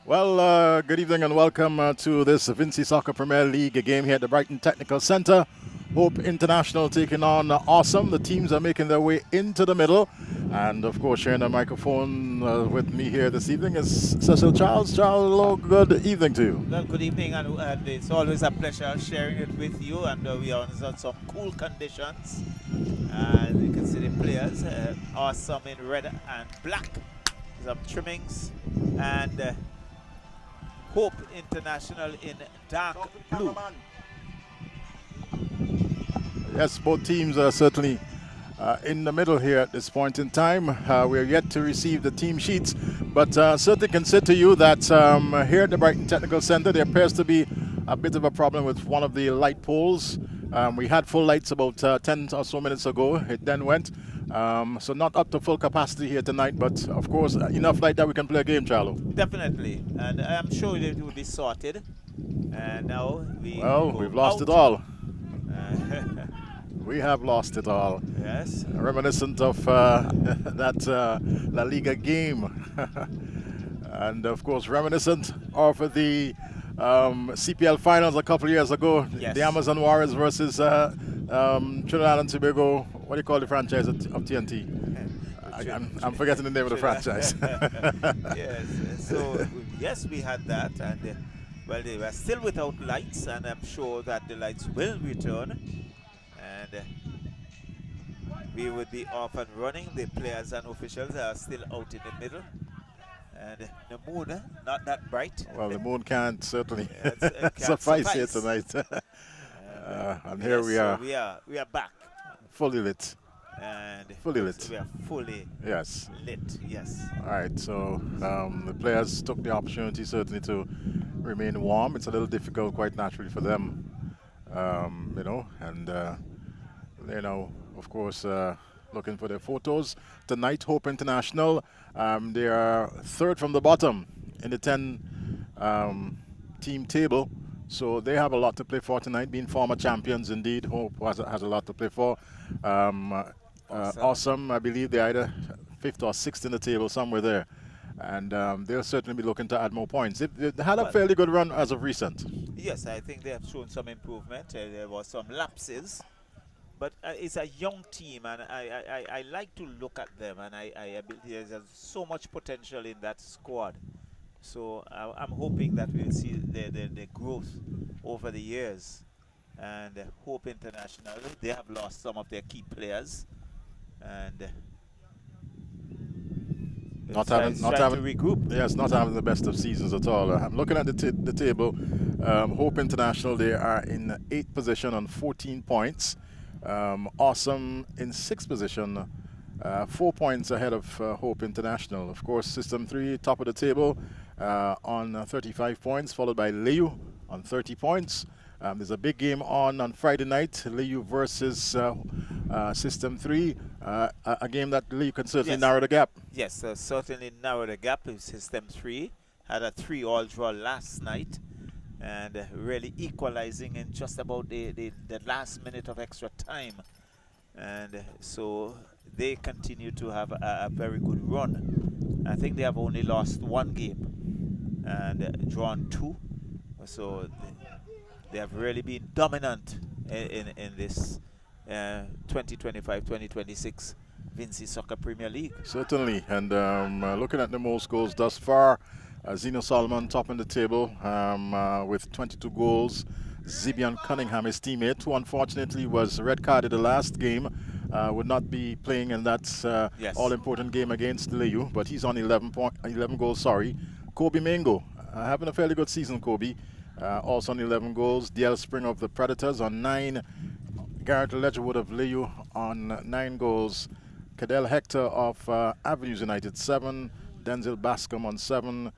Well, good evening and welcome to this Vincy Soccer Premier League game here at the Brighton Technical Centre. Hope International taking on Awesome. The teams are making their way into the middle. And of course, sharing the microphone with me here this evening is Cecil Charles. Charles, hello, good evening to you. Well, good evening, and it's always a pleasure sharing it with you. And we are on some cool conditions. And you can see the players, Awesome in red and black, some trimmings, and Hope International in dark blue. Yes, both teams are certainly in the middle here at this point in time. We're yet to receive the team sheets, but certainly can say to you that here at the Brighton Technical Centre, there appears to be a bit of a problem with one of the light poles. We had full lights about 10 or so minutes ago. It then went. So not up to full capacity here tonight, but of course enough light that we can play a game, Charlo. Definitely, and I'm sure it will be sorted. And now we've lost it all. We have lost it all. Yes. Reminiscent of that La Liga game. And of course, reminiscent of the CPL finals a couple of years ago. Yes. The Amazon Warriors versus Trinidad and Tobago. What do you call the franchise of TNT? I'm forgetting the name of the franchise. Yes. So, yes, we had that. And, well, they were still without lights. And I'm sure that the lights will return. And we would be off and running. The players and officials are still out in the middle. And the moon, not that bright. Well, the moon can't certainly suffice here tonight. And here yes, we are. So we are back. Fully lit. And fully lit. So we are fully lit, yes. All right, so the players took the opportunity certainly to remain warm. It's a little difficult, quite naturally, for them, and you know, of course, looking for their photos. Tonight, Hope International, they are third from the bottom in the 10-team table. So they have a lot to play for tonight, being former champions indeed. Hope has a lot to play for. Awesome, I believe they're either 5th or 6th in the table, somewhere there. And they'll certainly be looking to add more points. They had a fairly good run as of recent. Yes, I think they have shown some improvement. There was some lapses. But it's a young team, and I like to look at them, and I believe there's so much potential in that squad. So I'm hoping that we'll see the growth over the years. And Hope International, they have lost some of their key players, and not having to regroup. Yes, not having the best of seasons at all. I'm looking at the table. Hope International, they are in 8th position on 14 points. Awesome in 6th position, 4 points ahead of Hope International. Of course, System 3, top of the table on 35 points, followed by Leu on 30 points. There's a big game on Friday night, Leu versus System 3, a game that Leu can certainly narrow the gap. Yes, certainly narrow the gap. System 3 had a 3-all draw last night, and really equalizing in just about the last minute of extra time. And so they continue to have a very good run. I think they have only lost 1 game and drawn 2. So they have really been dominant in this 2025-2026 Vincy Soccer Premier League. Certainly, and looking at the most goals thus far, Zeno Solomon topping the table with 22 goals. Zibian Cunningham, his teammate, who unfortunately was red carded the last game, would not be playing in that all-important game against Leu, but he's on 11 goals. Sorry, Kobe Mango having a fairly good season. Kobe also on 11 goals. DL Spring of the Predators on 9. Garrett Ledgerwood of Leu on 9 goals. Cadell Hector of Avenues United 7. Denzel Bascom on 7.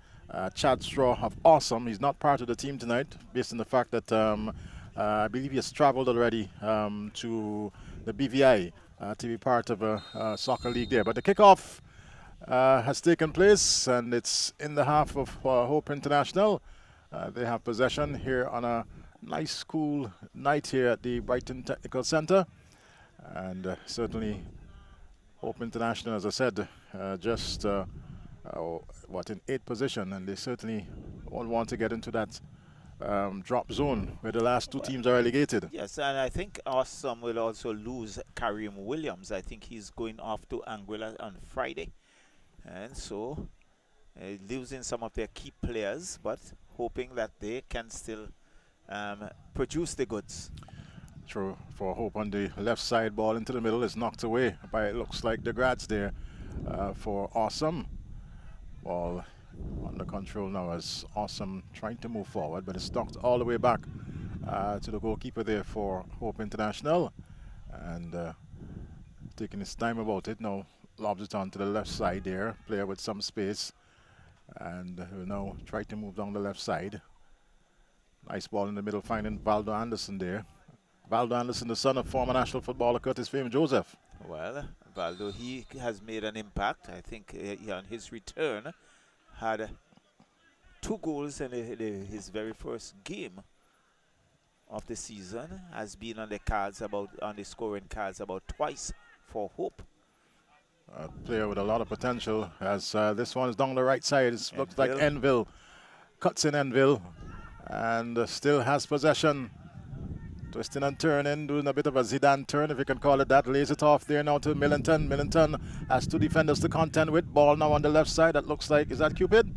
Chad Straw of Awesome. He's not part of the team tonight, based on the fact that I believe he has traveled already to the BVI to be part of a soccer league there. But the kickoff has taken place, and it's in the half of Hope International. They have possession here on a nice, cool night here at the Brighton Technical Centre. And certainly Hope International, as I said, just what, in 8th position, and they certainly won't want to get into that drop zone where the last two Well, teams are relegated. yes, and I think Awesome will also lose Kareem Williams. I think he's going off to Anguilla on Friday. And so losing some of their key players, but hoping that they can still produce the goods. True, for hope on the left side, ball into the middle is knocked away by, it looks like, the grads there for Awesome. Ball under control now as Awesome trying to move forward, but it's knocked all the way back to the goalkeeper there for Hope International, and taking his time about it. Now lobs it onto the left side there, player with some space, and will now try to move down the left side. Nice ball in the middle, finding Valdo Anderson there. Valdo Anderson, the son of former national footballer Curtis Fame Joseph. Well, Valdo, he has made an impact. I think he, on his return, had 2 goals in his very first game of the season. Has been on the cards on the scoring cards about twice for Hope. A player with a lot of potential, as this one is down the right side. It looks like Enville. Cuts in Enville and still has possession. Twisting and turning, doing a bit of a Zidane turn, if you can call it that. Lays it off there now to Millington. Millington has 2 defenders to contend with. Ball now on the left side. That looks like, is that Cupid?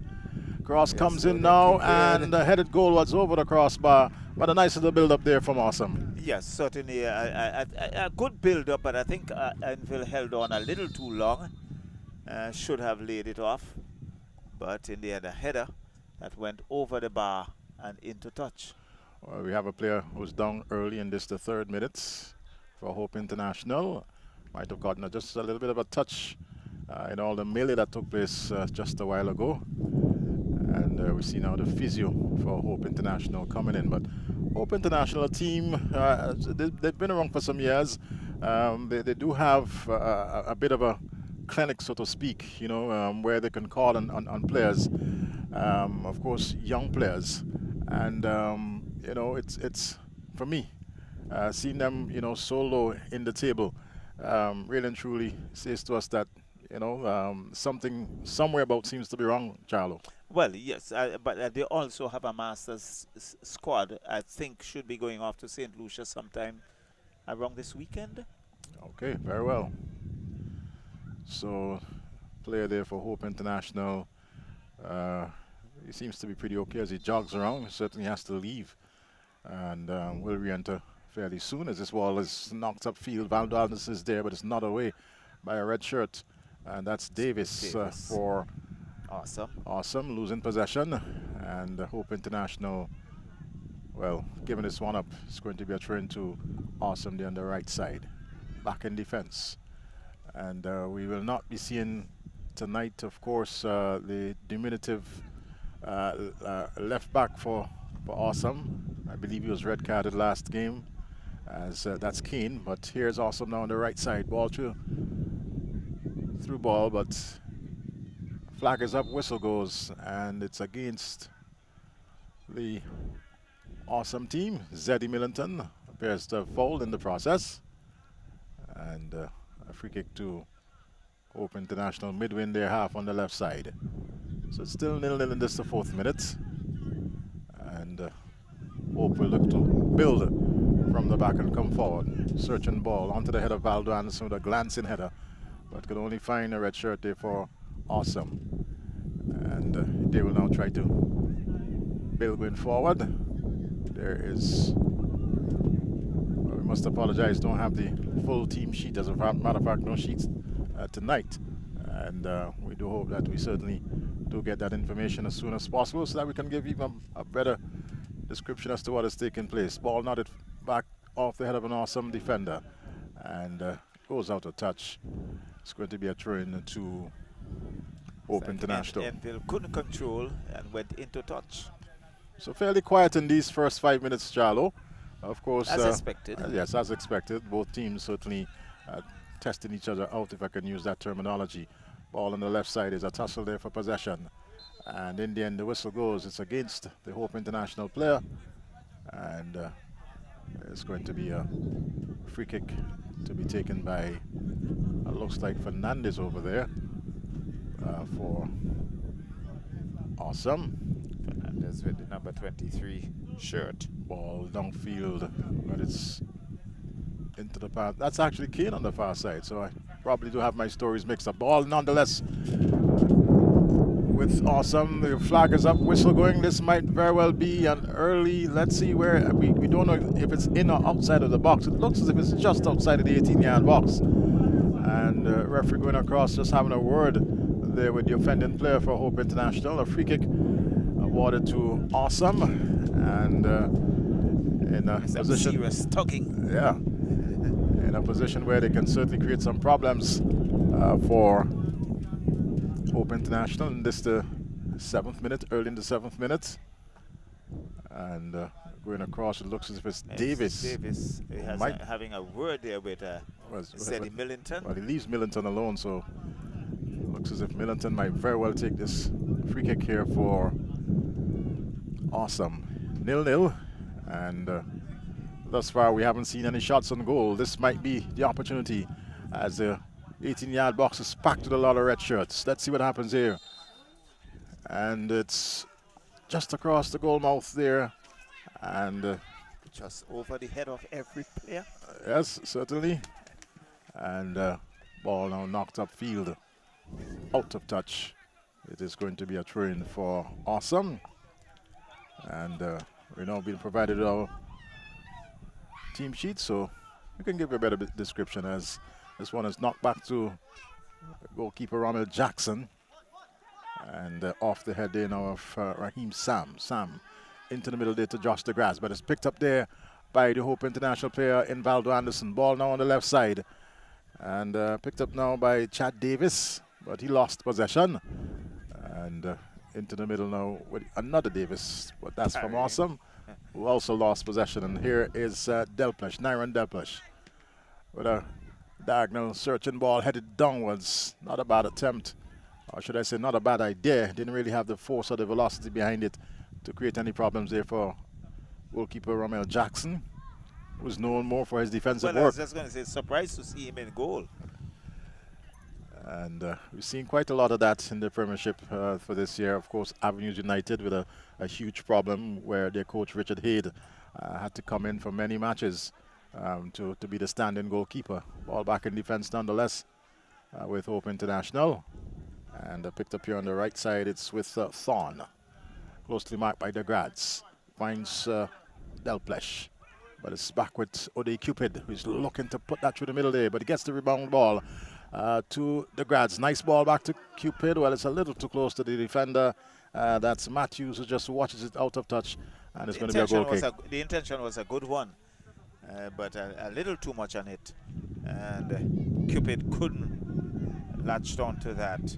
Cross comes in now, and the headed goal was over the crossbar. But a nice little build-up there from Awesome. Yes, certainly a good build-up, but I think Enville held on a little too long. Should have laid it off. But in the end, a header that went over the bar and into touch. Well, we have a player who's down early in this, the 3rd minute for Hope International. Might have gotten just a little bit of a touch in all the melee that took place just a while ago. And we see now the physio for Hope International coming in. But Hope International team, they've been around for some years. They do have a bit of a clinic, so to speak, you know, where they can call on players, of course, young players. And you know, it's for me, seeing them, you know, so low in the table, really and truly says to us that, you know, something somewhere about seems to be wrong, Charlo. Well, yes, but they also have a Masters squad. I think should be going off to St. Lucia sometime around this weekend. Okay, very well. So, player there for Hope International. He seems to be pretty okay as he jogs around. He certainly has to leave, and will re-enter fairly soon as this ball is knocked upfield. Valdo Anderson is there, but it's not away by a red shirt, and that's Davis. For Awesome, losing possession, and Hope International, well, giving this one up. It's going to be a throw into Awesome there on the right side, back in defense, and we will not be seeing tonight, of course, the diminutive left back for Awesome. I believe he was red carded last game, as that's Keane. But here's Awesome now on the right side. Ball through ball, but flag is up, whistle goes, and it's against the Awesome team. Zeddy Millington appears to have fouled in the process, and a free kick to Hope International midway in their half on the left side. So it's still 0-0 in this, the 4th minute. And Hope will look to build from the back and come forward. Searching ball onto the head of Valdo Anderson with a glancing header, but could only find a red shirt there for Awesome. And they will now try to build going forward. There is, well, we must apologize, don't have the full team sheet. As a matter of fact, no sheets tonight. And we do hope that we certainly do get that information as soon as possible, so that we can give even a better description as to what is taking place. Ball nodded back off the head of an Awesome defender, and goes out of touch. It's going to be a throw-in to Hope International. Enville couldn't control and went into touch. So fairly quiet in these first 5 minutes, Charlo. Of course, as expected. Yes, as expected. Both teams certainly testing each other out, if I can use that terminology. Ball on the left side is a tussle there for possession. And in the end, the whistle goes. It's against the Hope International player. And it's going to be a free kick to be taken by, looks like Fernandez over there, for Awesome. Fernandez with the number 23 shirt. Ball downfield, but it's into the path. That's actually Kane on the far side, so I probably do have my stories mixed up. Ball nonetheless with Awesome. The flag is up, whistle going. This might very well be an early, let's see where, we don't know if it's in or outside of the box. It looks as if it's just outside of the 18-yard box. And referee going across, just having a word there with the offending player for Hope International. A free kick awarded to Awesome. And in a position, serious tugging. yeah, in a position where they can certainly create some problems for Hope International. And this the 7th minute, early in the 7th minute. And going across, it looks as if it's Davis. Davis has having a word there with Zeddy Millington. Well, he leaves Millington alone, so looks as if Millington might very well take this free kick here for Awesome. 0-0, and thus far we haven't seen any shots on goal. This might be the opportunity as the 18-yard box is packed with a lot of red shirts. Let's see what happens here. And it's just across the goal mouth there, and just over the head of every player. Yes, certainly. And ball now knocked upfield, out of touch. It is going to be a throw-in for Awesome. And we're now being provided our team sheet, so we can give you a better description as this one is knocked back to goalkeeper Ronald Jackson. And off the head there now of Raheem Sam. Sam into the middle there to Josh DeGrasse, but it's picked up there by the Hope International player Invaldo Anderson. Ball now on the left side. And picked up now by Chad Davis, but he lost possession. And into the middle now with another Davis, but that's from Awesome, who also lost possession. And here is Delplesh, Nyron Delplesh, with a diagonal searching ball headed downwards. Not a bad attempt, or should I say not a bad idea. Didn't really have the force or the velocity behind it to create any problems there for goalkeeper Romel Jackson, who's known more for his defensive work. I was just going to say, surprised to see him in goal. And we've seen quite a lot of that in the Premiership for this year. Of course, Avenues United with a huge problem where their coach Richard Haid had to come in for many matches to be the stand-in goalkeeper. Ball back in defense nonetheless with Hope International. And picked up here on the right side, it's with Thorn. Closely marked by the Grads. Finds Delplesh. But it's back with Ode Cupid, who's looking to put that through the middle there. But he gets the rebound ball to the Grads. Nice ball back to Cupid. Well, it's a little too close to the defender. That's Matthews, who just watches it out of touch. And it's going to be a goal kick. The intention was a good one, but a little too much on it. And Cupid couldn't latch on to that.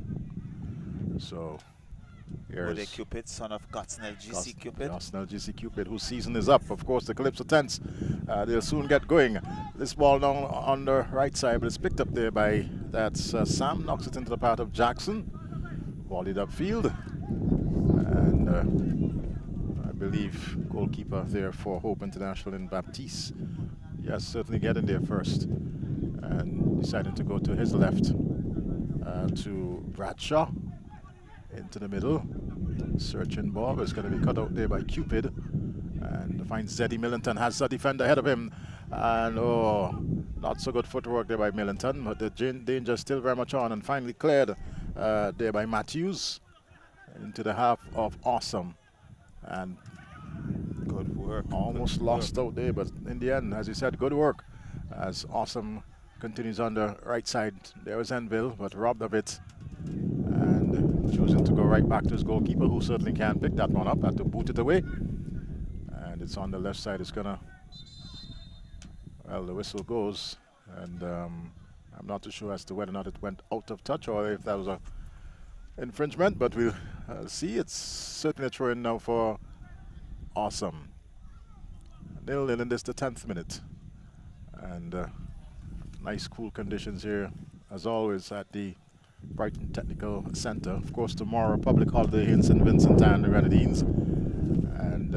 So here's Ode Cupid, son of Gosnell GC Cupid. Gosnell GC Cupid, whose season is up. Of course, the Calypso Tents, they'll soon get going. This ball now on the right side, but it's picked up there by, that's Sam, knocks it into the path of Jackson. Volleyed upfield. And I believe goalkeeper there for Hope International in Baptiste. Yes, certainly getting there first. And deciding to go to his left to Bradshaw. Into the middle, searching ball, but it's going to be cut out there by Cupid, and finds Zeddy Millington, has a defender ahead of him, and not so good footwork there by Millington, but the danger still very much on, and finally cleared there by Matthews into the half of Awesome, and good work. Almost lost out there, but in the end, as you said, good work as Awesome continues on the right side. There was Enville, but robbed of it. And choosing to go right back to his goalkeeper, who certainly can pick that one up, had to boot it away. And it's on the left side. It's gonna, well, the whistle goes, and I'm not too sure as to whether or not it went out of touch or if that was a infringement, but we'll see. It's certainly a throw-in now for Awesome. 0-0 in this, the 10th minute. And nice cool conditions here, as always, at the Brighton Technical Centre. Of course, tomorrow, public holiday here in St. Vincent and the Grenadines. And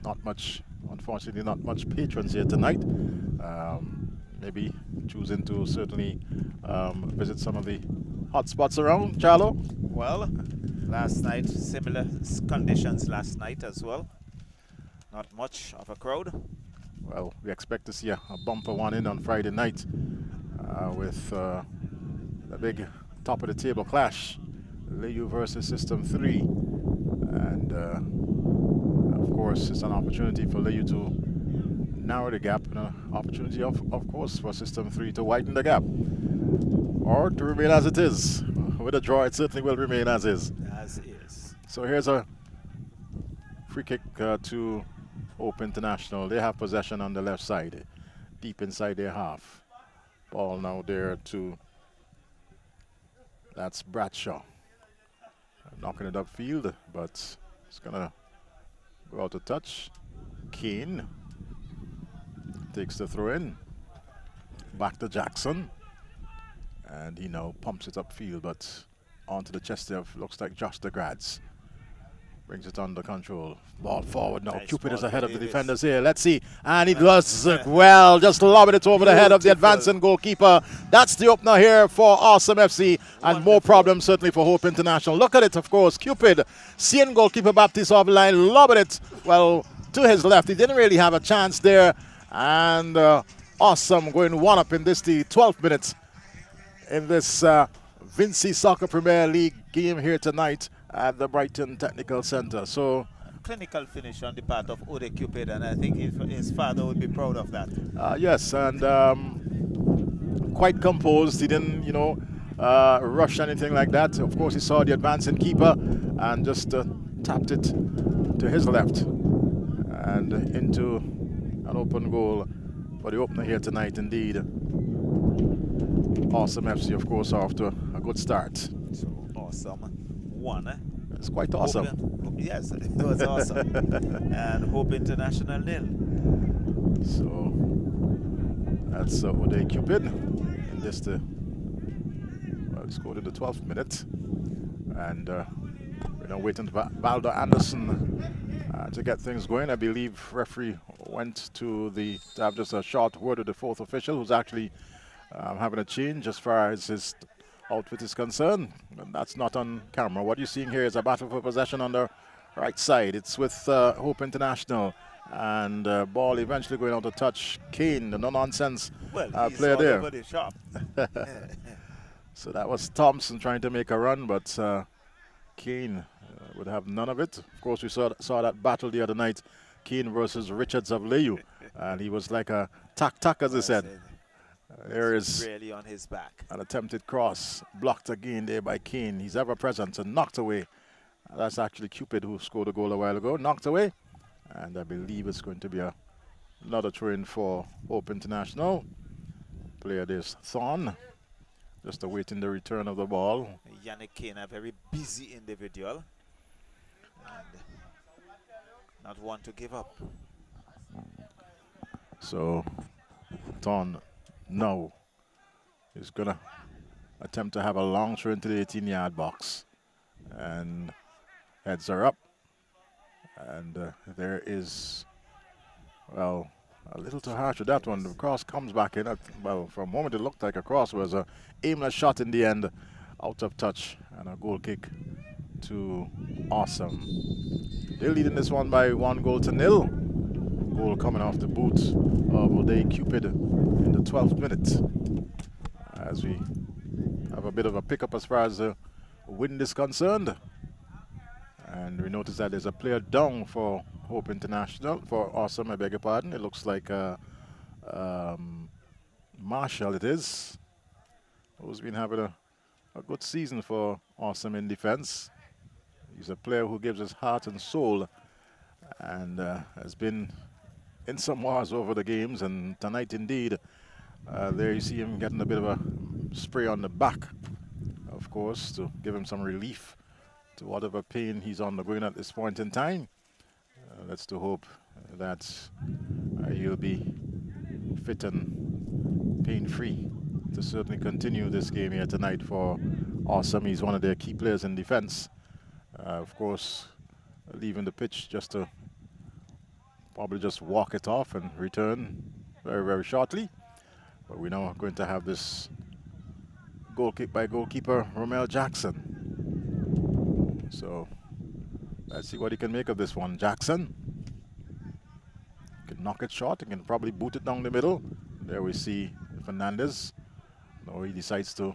not much, unfortunately, not much patrons here tonight. Maybe choosing to certainly visit some of the hot spots around, Charlo. Well, Last night, similar conditions last night as well. Not much of a crowd. Well, we expect to see a bumper one in on Friday night with the big top of the table clash. LAU versus System 3. And of course, it's an opportunity for LAU to narrow the gap and an opportunity, of course, for System 3 to widen the gap. Or to remain as it is. With a draw, it certainly will remain as is. As is. So here's a free kick to Hope International. They have possession on the left side, deep inside their half. Ball now there to, that's Bradshaw. Knocking it upfield, but it's gonna go out of touch. Kane takes the throw in. Back to Jackson. And he now pumps it upfield, but onto the chest of, looks like Josh DeGrads. Brings it under control. Ball forward now. Nice Cupid ball is ahead of the Davis. defenders here. Let's see. And he does well. Just lobbing it over the head of the advancing goalkeeper. That's the opener here for Awesome FC. And more problems certainly for Hope International. Look at it, of course. Cupid, seeing goalkeeper Baptiste off the line, lobbing it, well, to his left. He didn't really have a chance there. And Awesome going one up in this, the 12th minute in this Vincy Soccer Premier League game here tonight at the Brighton Technical Center. So Clinical finish on the part of Ode Cupid, and I think his father would be proud of that. yes, and quite composed. He didn't, rush anything like that. Of course, he saw the advancing keeper and just tapped it to his left and into an open goal for the opener here tonight. Indeed, Awesome FC, of course, off to a good start. So Awesome won. It's quite awesome. Yes, it was awesome. And Hope International 0. So that's Ode Cupid. And this well, scored in the 12th minute. And we're now waiting for Valdo Anderson to get things going. I believe referee went to have just a short word with the fourth official, who's actually having a change as far as his outfit is concerned. And that's not on camera. What you're seeing here is a battle for possession on the right side. It's with Hope International. And ball eventually going out of touch. Kane, the no-nonsense player all there. over the shop. So that was Thompson trying to make a run, but Kane would have none of it. Of course, we saw that battle the other night, Kane versus Richards of LAU. And he was like a tack, as they said. There is really on his back. an attempted cross, blocked again there by Kane. He's ever present and knocked away. That's actually Cupid who scored a goal a while ago, knocked away. And I believe it's going to be another throw-in for Hope International. Player this Thorn, just awaiting the return of the ball. Yannick Kane, a very busy individual. And not one to give up. So Thorn now is going to attempt to have a long throw into the 18-yard box. And heads are up. And there is, well, a little too harsh with that one. The cross comes back in. Well, for a moment it looked like a cross. Was a aimless shot in the end, out of touch, and a goal kick to Awesome. They're leading this one by 1-0. Goal coming off the boot of Ode Cupid in the 12th minute. As we have a bit of a pickup as far as the wind is concerned. And we notice that there's a player down for Hope International, for Awesome, I beg your pardon. It looks like Marshall it is, who's been having a good season for Awesome in defense. He's a player who gives his heart and soul and has been in some wars over the games. And tonight, indeed, there you see him getting a bit of a spray on the back, of course, to give him some relief to whatever pain he's undergoing at this point in time. Let's to hope that he'll be fit and pain-free to certainly continue this game here tonight for Awesome. He's one of their key players in defense. Of course, leaving the pitch just to probably just walk it off and return very, very shortly. But we now are going to have this goal kick by goalkeeper Romel Jackson. So let's see what he can make of this one. Jackson can knock it short. He can probably boot it down the middle. There we see Fernandez. No, he decides to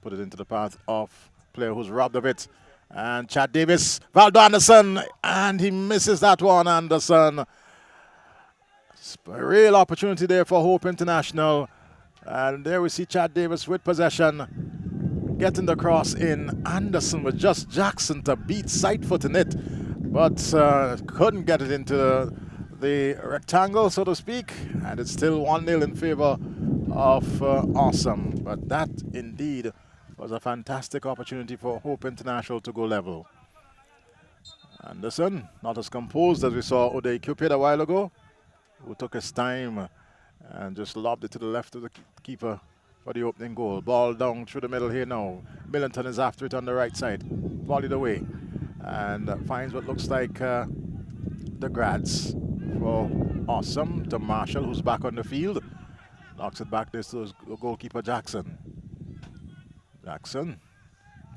put it into the path of player who's robbed of it. And Chad Davis, Valdo Anderson, and he misses that one, Anderson. A real opportunity there for Hope International. And there we see Chad Davis with possession, getting the cross in. Anderson with just Jackson to beat, side-footing it, but couldn't get it into the rectangle, so to speak. And it's still 1-0 in favor of Awesome. But that indeed was a fantastic opportunity for Hope International to go level. Anderson, not as composed as we saw Uday Cupid a while ago, who took his time and just lobbed it to the left of the keeper for the opening goal. Ball down through the middle here now. Millington is after it on the right side. Volleyed away. And finds what looks like the grads for Awesome to Marshall, who's back on the field. Knocks it back there to goalkeeper Jackson. Jackson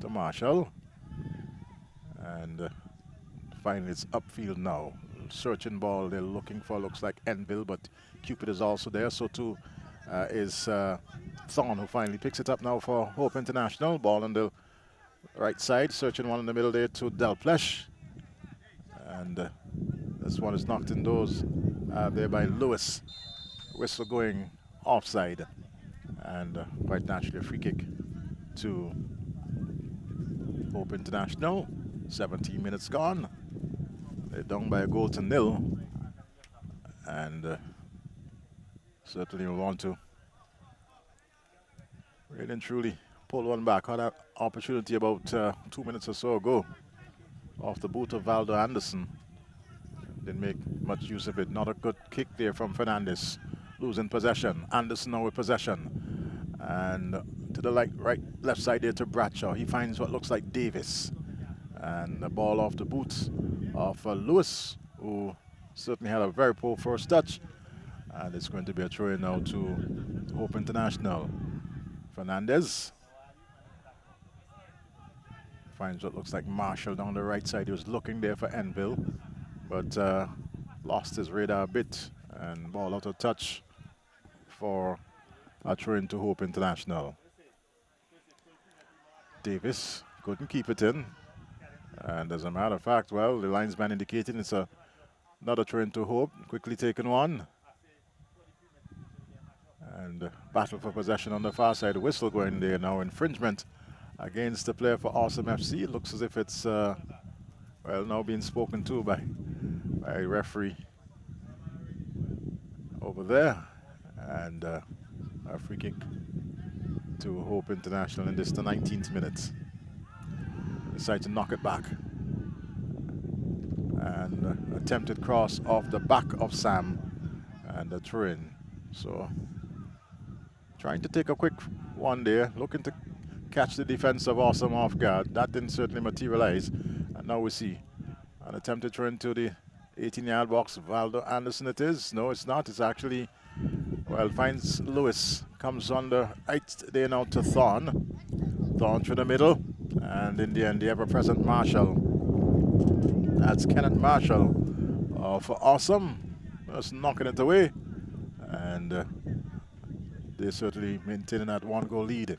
to Marshall. And finally it's upfield now. Searching ball they're looking for, looks like Enville, but Cupid is also there. So too is Thorne, who finally picks it up now for Hope International. Ball on the right side, searching one in the middle there to Delplesh. And this one is knocked indoors there by Lewis. Whistle going offside. And quite naturally a free kick to Hope International. 17 minutes gone. They're down by a goal to 0. And certainly will want to really and truly pull one back. Had that opportunity about 2 minutes or so ago off the boot of Valdo Anderson. Didn't make much use of it. Not a good kick there from Fernandez. Losing possession. Anderson now with possession. And to the left side there to Bradshaw. He finds what looks like Davis. And the ball off the boot of Lewis, who certainly had a very poor first touch. And it's going to be a throw-in now to Hope International. Fernandez finds what looks like Marshall down the right side. He was looking there for Enville, but lost his radar a bit. And ball out of touch for a throw-in to Hope International. Davis couldn't keep it in. And as a matter of fact, well, the linesman indicating it's another throw into Hope. Quickly taken one. And battle for possession on the far side. Whistle going there now. Infringement against the player for Awesome FC. It looks as if it's, well, now being spoken to by a referee over there. And a free kick to Hope International in this, the 19th minute. Decide to knock it back. And attempted cross off the back of Sam. And a throw-in. So trying to take a quick one there. Looking to catch the defense of Awesome off guard. That didn't certainly materialize. And now we see an attempted throw into the 18-yard box. Valdo Anderson it is. No, it's not. It's actually, well, finds Lewis. Comes on the right there now to Thorne. Thorne through the middle. And in the end, the ever-present Marshall. That's Kenneth Marshall for Awesome. Just knocking it away. And they're certainly maintaining that 1-goal lead.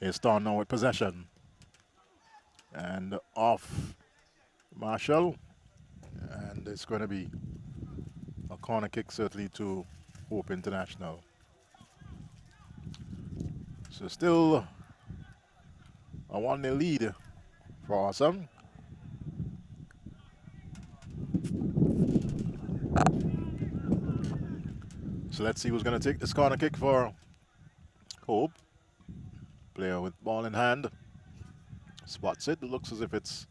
Here's Thorne now with possession. And off Marshall. And it's going to be a corner kick certainly to Hope International. So still a 1-0 lead for Awesome. So let's see who's going to take this corner kick for Hope. Player with ball in hand. Spots it. It looks as if it's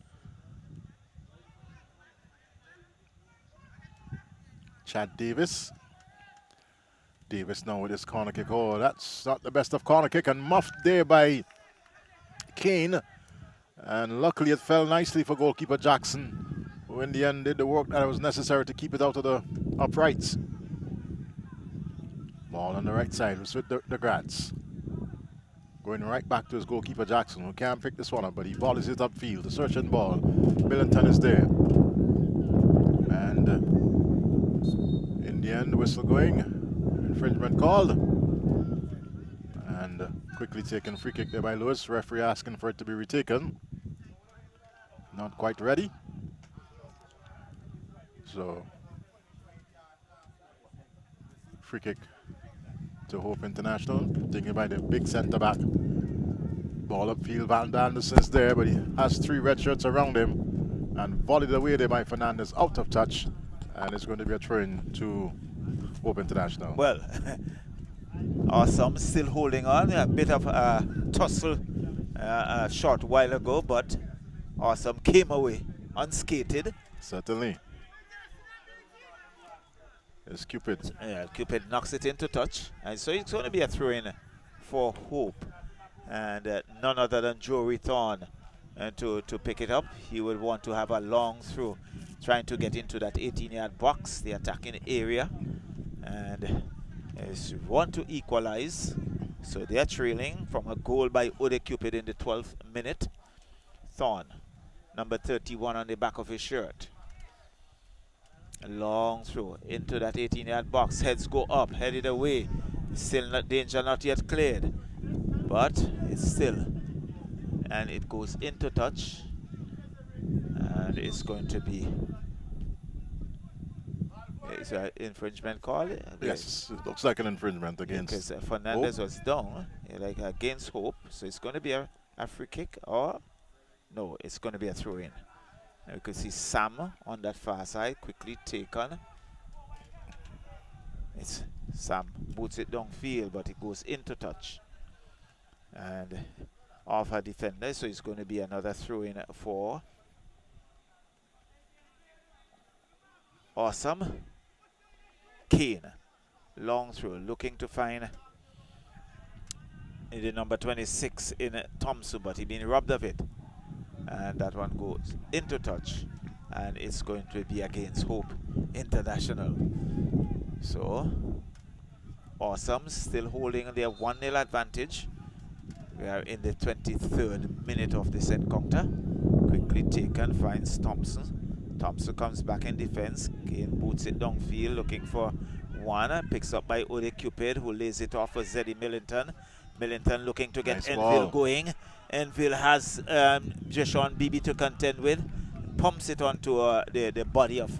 Chad Davis. Davis now with his corner kick. Oh, that's not the best of corner kick, and muffed there by Kane. And luckily it fell nicely for goalkeeper Jackson, who in the end did the work that was necessary to keep it out of the uprights. Ball on the right side was with the Grads. Going right back to his goalkeeper Jackson, who can't pick this one up, but he volleys it upfield. The searching ball. Millington is there. And in the end, the whistle going. Infringement called. And quickly taken free kick there by Lewis. Referee asking for it to be retaken. Not quite ready. So, free kick to Hope International. Taken by the big centre back. Ball upfield. Van Anderson's there, but he has 3 red shirts around him. And volleyed away there by Fernandez out of touch. And it's going to be a throw-in to Hope International. Well, Awesome still holding on. A bit of a tussle a short while ago, but Awesome came away unscathed. Certainly. It's Cupid. Yeah, Cupid knocks it into touch. And so it's going to be a throw-in for Hope. And none other than Jory Thorne to pick it up. He would want to have a long throw, trying to get into that 18-yard box, the attacking area. And want to equalize. So they are trailing from a goal by Ode Cupid in the 12th minute. Thorne, number 31 on the back of his shirt. A long throw into that 18-yard box. Heads go up, headed away. Still not danger, not yet cleared. But it's still. And it goes into touch. And it's going to be... Is an infringement call? Yes, it looks like an infringement against because Fernandez Hope. was down, like against Hope. So it's going to be a free kick, or no, it's going to be a throw-in. Now you can see Sam on that far side quickly taken. It's Sam boots it downfield, but it goes into touch and off a defender. So it's going to be another throw-in for Awesome. Kane, long throw, looking to find the number 26 in Thompson, but he's been robbed of it. And that one goes into touch, and it's going to be against Hope International. So, Awesome still holding their 1-0 advantage. We are in the 23rd minute of this encounter. Quickly taken, finds Thompson. Thompson comes back in defense. Kane boots it downfield, looking for one. Picks up by Ode Cupid, who lays it off for Zeddy Millington. Millington looking to get Nice Enfield ball. going. Enfield has Jashon Bibi to contend with. Pumps it onto the body of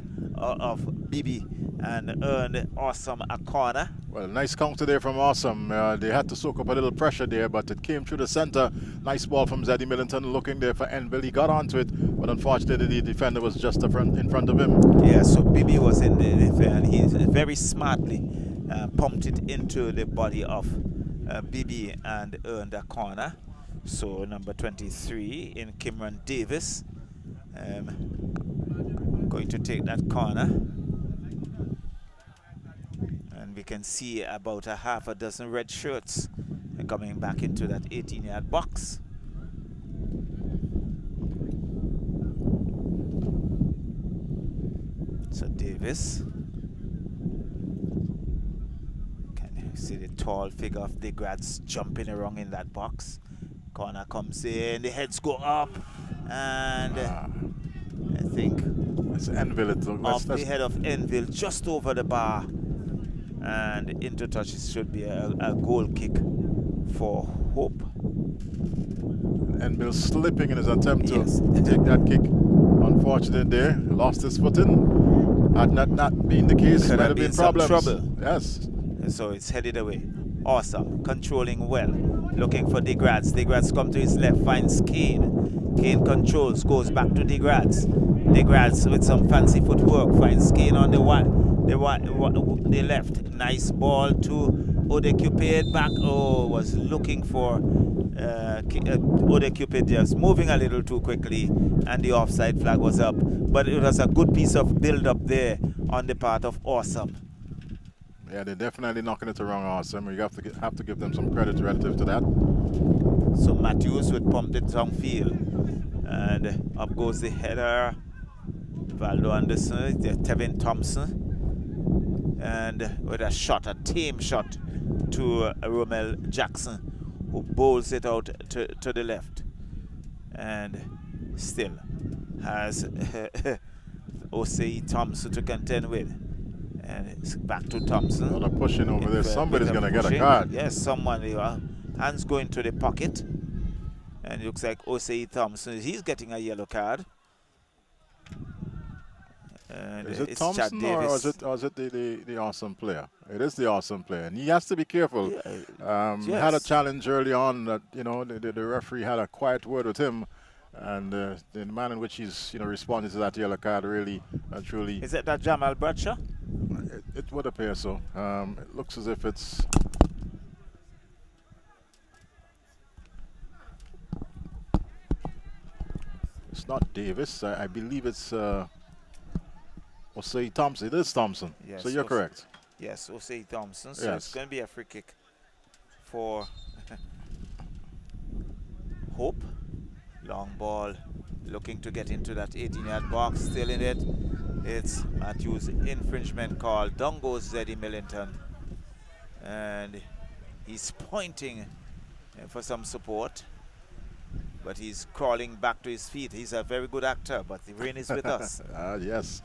Bibi and earned Awesome a corner. Well, nice counter there from Awesome. They had to soak up a little pressure there, but it came through the center. Nice ball from Zeddy Millington looking there for Enville. He got onto it, but unfortunately the defender was just in front of him. Yeah, so Bibi was in the defense. He very smartly pumped it into the body of Bibi and earned a corner. So number 23 in Kimran Davis going to take that corner. And we can see about a half a dozen red shirts coming back into that 18-yard box. So Davis, can you see the tall figure of the grads jumping around in that box? Corner comes in, the heads go up, and I think It's Enville. off the head of Enville, just over the bar, and into touch. It should be a goal kick for Hope. Enville slipping in his attempt to Yes. take that kick. Unfortunate there, lost his footing. Had not been the case, Could might have have been been some problems. trouble. Yes. So it's headed away. Awesome, controlling well, looking for DeGrads. DeGrads come to his left, finds Kane. Kane controls, goes back to DeGrads. DeGrads with some fancy footwork finds Kane on the left. Nice ball to Ode Cupid back. Oh, was looking for Ode Cupid, just moving a little too quickly, and the offside flag was up. But it was a good piece of build-up there on the part of Awesome. Yeah, they're definitely knocking it around Awesome. You have to give them some credit relative to that. So Matthews would pump it downfield, and up goes the header. Valdo Anderson, Tevin Thompson, and with a shot, a tame shot to Romel Jackson, who bowls it out to the left. And still has Osei Thompson to contend with. And it's back to Thompson. A lot of pushing over there. Somebody's going to get a card. Yes, someone. Hands going to the pocket. And it looks like Osei Thompson. He's getting a yellow card. And is it Thompson or is it the awesome player? It is the awesome player. And he has to be careful. Yeah, yes. Had a challenge early on that, the referee had a quiet word with him. And the manner in which he's, responding to that yellow card really, truly. Is it that Jamal Bradshaw? It would appear so. It looks as if it's. It's not Davis. I believe it's Osei Thompson. It is Thompson. Yes, so you're correct. Yes, Osei Thompson. So it's going to be a free kick for Hope. Long ball, looking to get into that 18-yard box, still in it. It's Matthews' infringement call. Down goes Zeddy Millington. And he's pointing for some support. But he's crawling back to his feet. He's a very good actor, but the rain is with us. Yes,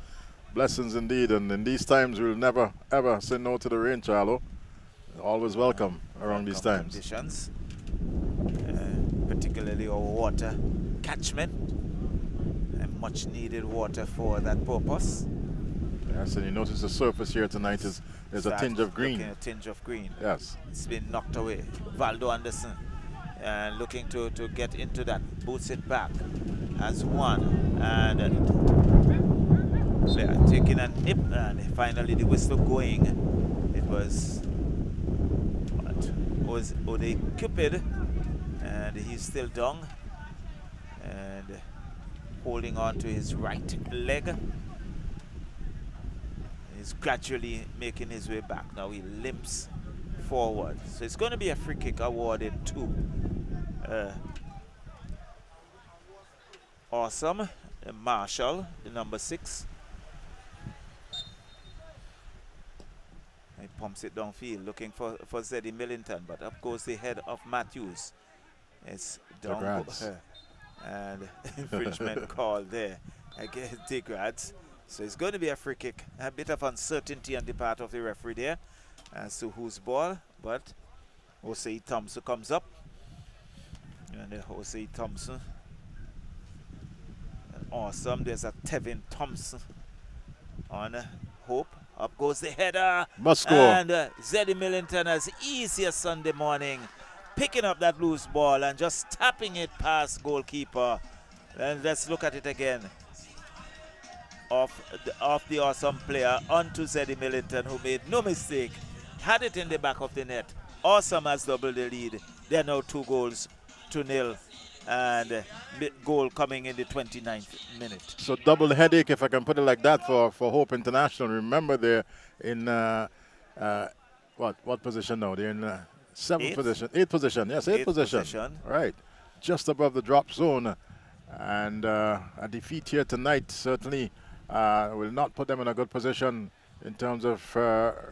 blessings indeed. And in these times, we'll never, ever say no to the rain, Charlo. Always welcome around these times. Conditions. Particularly our water catchment and much needed water for that purpose. Yes, and you notice the surface here tonight is a tinge of green. A tinge of green. Yes. It's been knocked away. Valdo Anderson looking to get into that. Boots it back. Has one. And taking a nip. And finally the whistle going. It was Ode Cupid. And he's still down and holding on to his right leg. He's gradually making his way back. Now he limps forward. So it's going to be a free kick awarded to Awesome Marshall, the number 6. He pumps it downfield looking for Zeddy Millington, but up goes the head of Matthews. It's down and infringement call there against Degrads. So it's going to be a free kick. A bit of uncertainty on the part of the referee there as to whose ball, but Osei Thompson comes up. And Osei Thompson. Awesome. There's a Tevin Thompson on Hope. Up goes the header. Must score. And Zeddy Millington as easy as Sunday morning, picking up that loose ball and just tapping it past goalkeeper. And let's look at it again. Off the awesome player onto Zeddy Millington, who made no mistake. Had it in the back of the net. Awesome has doubled the lead. They're now 2-0. And goal coming in the 29th minute. So double headache, if I can put it like that, for Hope International. Remember, they're in what position now? They're in 7th position, 8th position. Yes, 8th position. Right, just above the drop zone. And a defeat here tonight certainly will not put them in a good position in terms of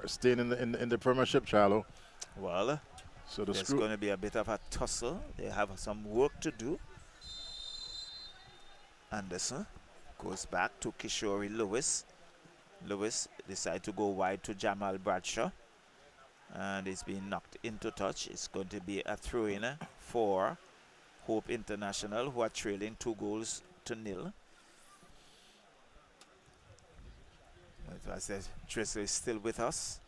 staying in the Premiership, Charlo. Well, so there's going to be a bit of a tussle. They have some work to do. Anderson goes back to Kishore Lewis. Lewis decides to go wide to Jamal Bradshaw. And it's being knocked into touch. It's going to be a throw-in for Hope International, who are trailing 2-0. As I said, Dresser is still with us.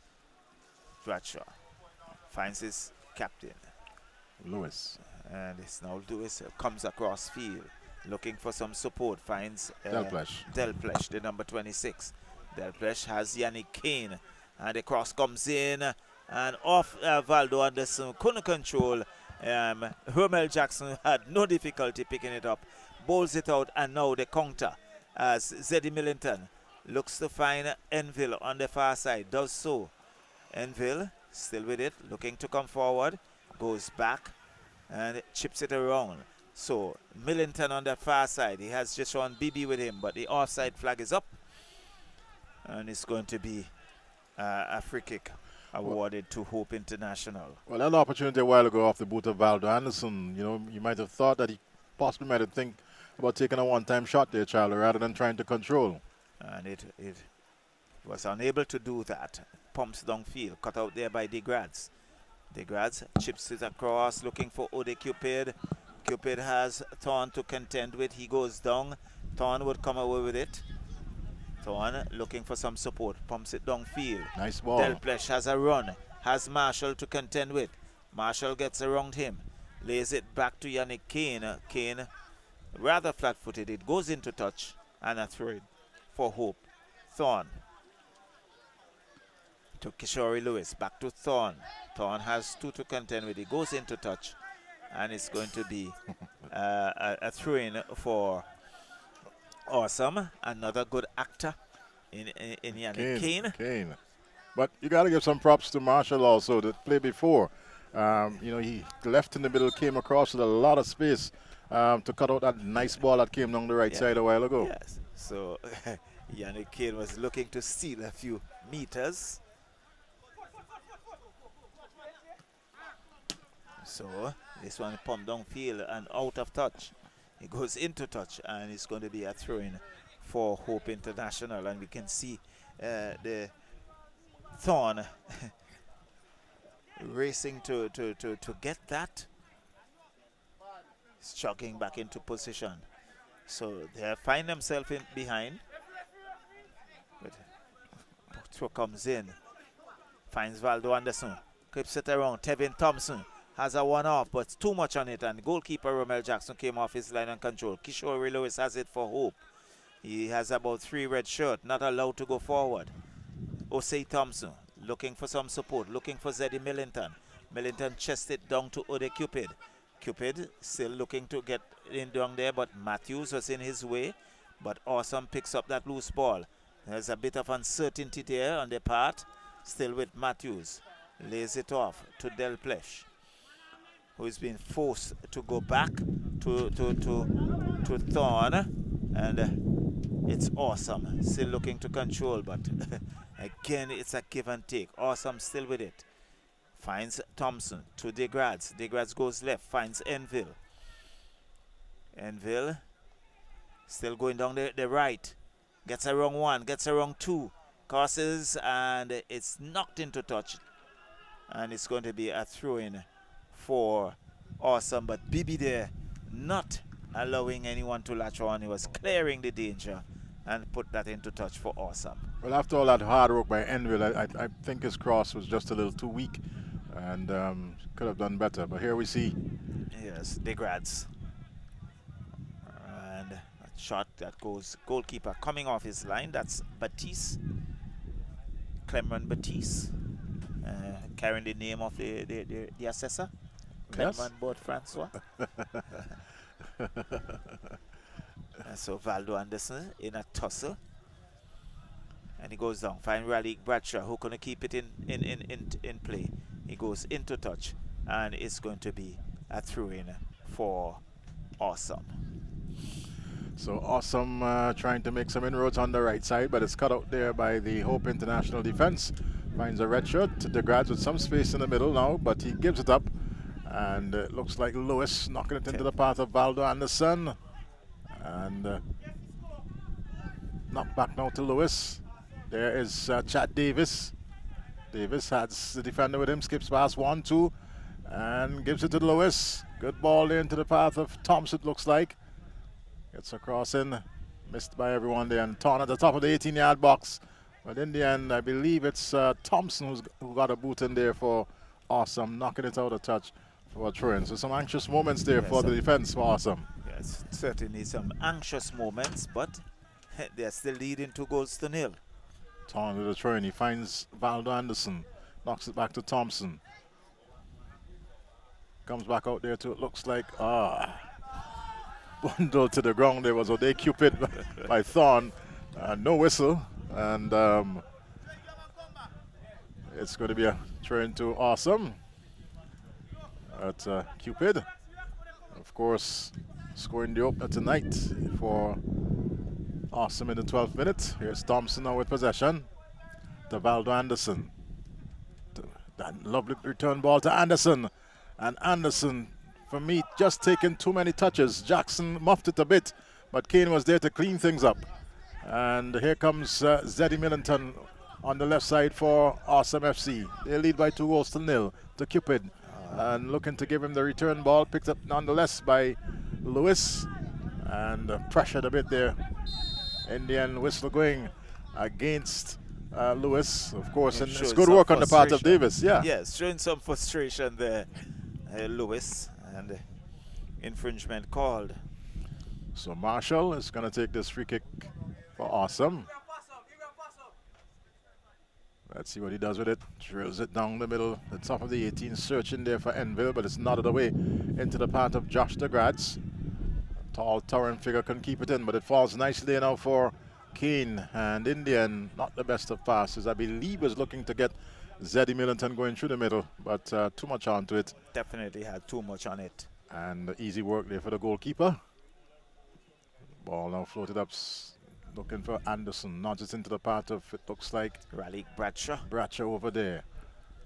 Bradshaw finds his captain, Lewis. And it's now Lewis comes across field looking for some support. Finds Delplesh, the number 26. Delplesh has Yannick Kane. And the cross comes in. And off Valdo Anderson. Couldn't control. Hermel Jackson had no difficulty picking it up. Bowls it out. And now the counter as Zeddy Millington looks to find Enville on the far side. Does so. Enville still with it, looking to come forward, goes back and chips it around. So Millington on the far side, he has just one BB with him, but the offside flag is up, and it's going to be a free kick awarded to Hope International. Well, that opportunity a while ago off the boot of Valdo Anderson, you know, you might have thought that he possibly might have think about taking a one-time shot there, Charlie, rather than trying to control. And it was unable to do that. Pumps downfield, cut out there by DeGrads. DeGrads chips it across, looking for Ode Cupid. Cupid has Thorn to contend with. He goes down. Thorn would come away with it. Thorn looking for some support, pumps it downfield. Nice ball. Delplesh has a run, has Marshall to contend with. Marshall gets around him, lays it back to Yannick Kane. Kane, rather flat-footed, it goes into touch, and a throw for Hope. Thorn to Kishore Lewis, back to Thorn. Thorn has two to contend with. It goes into touch, and it's going to be a throw-in for Awesome. Another good actor in Yannick Kane. But you got to give some props to Marshall also that played before. You know, he left in the middle, came across with a lot of space to cut out that nice ball that came down the right side a while ago. Yes. So Yannick Kane was looking to steal a few meters. So this one pumped downfield and out of touch. It goes into touch, and it's going to be a throw-in for Hope International. And we can see the Thorn racing to get that. He's jogging back into position. So they find themselves in behind. But throw comes in. Finds Valdo Anderson. Clips it around. Tevin Thompson has a one-off, but too much on it, and goalkeeper Romel Jackson came off his line and control. Kishore Lewis has it for Hope. He has about 3 red shirts, not allowed to go forward. Osei Thompson looking for some support, looking for Zeddy Millington. Millington chests it down to Ode Cupid. Cupid still looking to get in down there, but Matthews was in his way. But Awesome picks up that loose ball. There's a bit of uncertainty there on the part. Still with Matthews. Lays it off to Delplesh, who's been forced to go back to Thorn, and it's Awesome still looking to control, but again it's a give and take. Awesome still with it, finds Thompson to DeGrads. DeGrads goes left, finds Enville. Enville still going down the right, gets around 1, gets around 2, crosses, and it's knocked into touch, and it's going to be a throw-in for Awesome. But Bibi there not allowing anyone to latch on. He was clearing the danger and put that into touch for Awesome. Well, after all that hard work by Enville, I think his cross was just a little too weak and could have done better. But here we see. Yes, DeGrads. And a shot that goes goalkeeper coming off his line. That's Batiste. Clement Batiste. Carrying the name of the assessor. Yes. Clement Bord Francois. So Valdo Anderson in a tussle. And he goes down. Find Raleigh Bradshaw, who gonna keep it in play. He goes into touch, and it's going to be a throw-in for Awesome. So Awesome trying to make some inroads on the right side, but it's cut out there by the Hope International defense. Finds a red shirt. DeGrads with some space in the middle now, but he gives it up. And it looks like Lewis knocking it into the path of Valdo Anderson. And knocked back now to Lewis. There is Chad Davis. Davis has the defender with him, skips past 1, 2, and gives it to Lewis. Good ball there into the path of Thompson, it looks like. Gets across in, missed by everyone there, and Torn at the top of the 18-yard box. But in the end, I believe it's Thompson who got a boot in there for Awesome, knocking it out of touch for a throw-in. So some anxious moments there for the defense for Awesome. Yes, certainly some anxious moments, but they're still leading 2-0. Torn with a throw-in. He finds Valdo Anderson, knocks it back to Thompson. Comes back out there too. It looks like bundled to the ground. There was Ode Cupid by Thorn. No whistle, and it's going to be a throw-in to Awesome. At Cupid, of course, scoring the opener tonight for Awesome in the 12th minute. Here's Thompson now with possession. To Valdo Anderson. That lovely return ball to Anderson. And Anderson, for me, just taking too many touches. Jackson muffed it a bit, but Kane was there to clean things up. And here comes Zeddy Millington on the left side for Awesome FC. They lead by 2-0 to Cupid. And looking to give him the return ball, picked up nonetheless by Lewis. And pressured a bit there. Indian whistle going against Lewis, of course, and it's good work on the part of Davis. Yeah. Yes, showing some frustration there, Lewis, and infringement called. So Marshall is going to take this free kick for Awesome. Let's see what he does with it. Drills it down the middle, the top of the 18, searching there for Enville, but it's nodded away into the path of Josh DeGrads. Tall, towering figure can keep it in, but it falls nicely now for Kane. And Indian, not the best of passes. I believe was looking to get Zeddy Millington going through the middle, but too much onto it. Definitely had too much on it. And easy work there for the goalkeeper. Ball now floated up, looking for Anderson. Nudges into the path of, it looks like, Raleigh Bradshaw. Bradshaw over there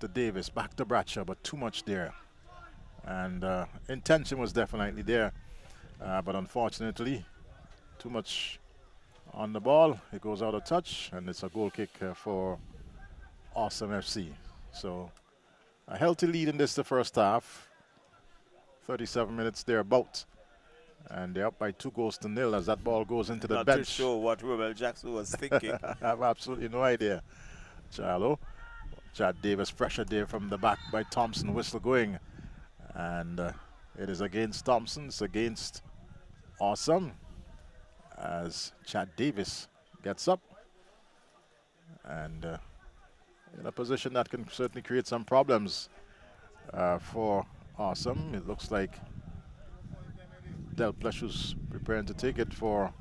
to Davis. Back to Bradshaw, but too much there. And intention was definitely there. But unfortunately, too much on the ball. It goes out of touch, and it's a goal kick for Awesome FC. So a healthy lead in this the first half. 37 minutes thereabout. And they're up by 2-0 as that ball goes into the Not bench. Not too sure what Ruben Jackson was thinking. I have absolutely no idea. Charlo. Chad Davis pressured there from the back by Thompson. Whistle going. And it is against Thompson. It's against Awesome as Chad Davis gets up. And in a position that can certainly create some problems for Awesome. It looks like Del Pleshu's preparing to take it for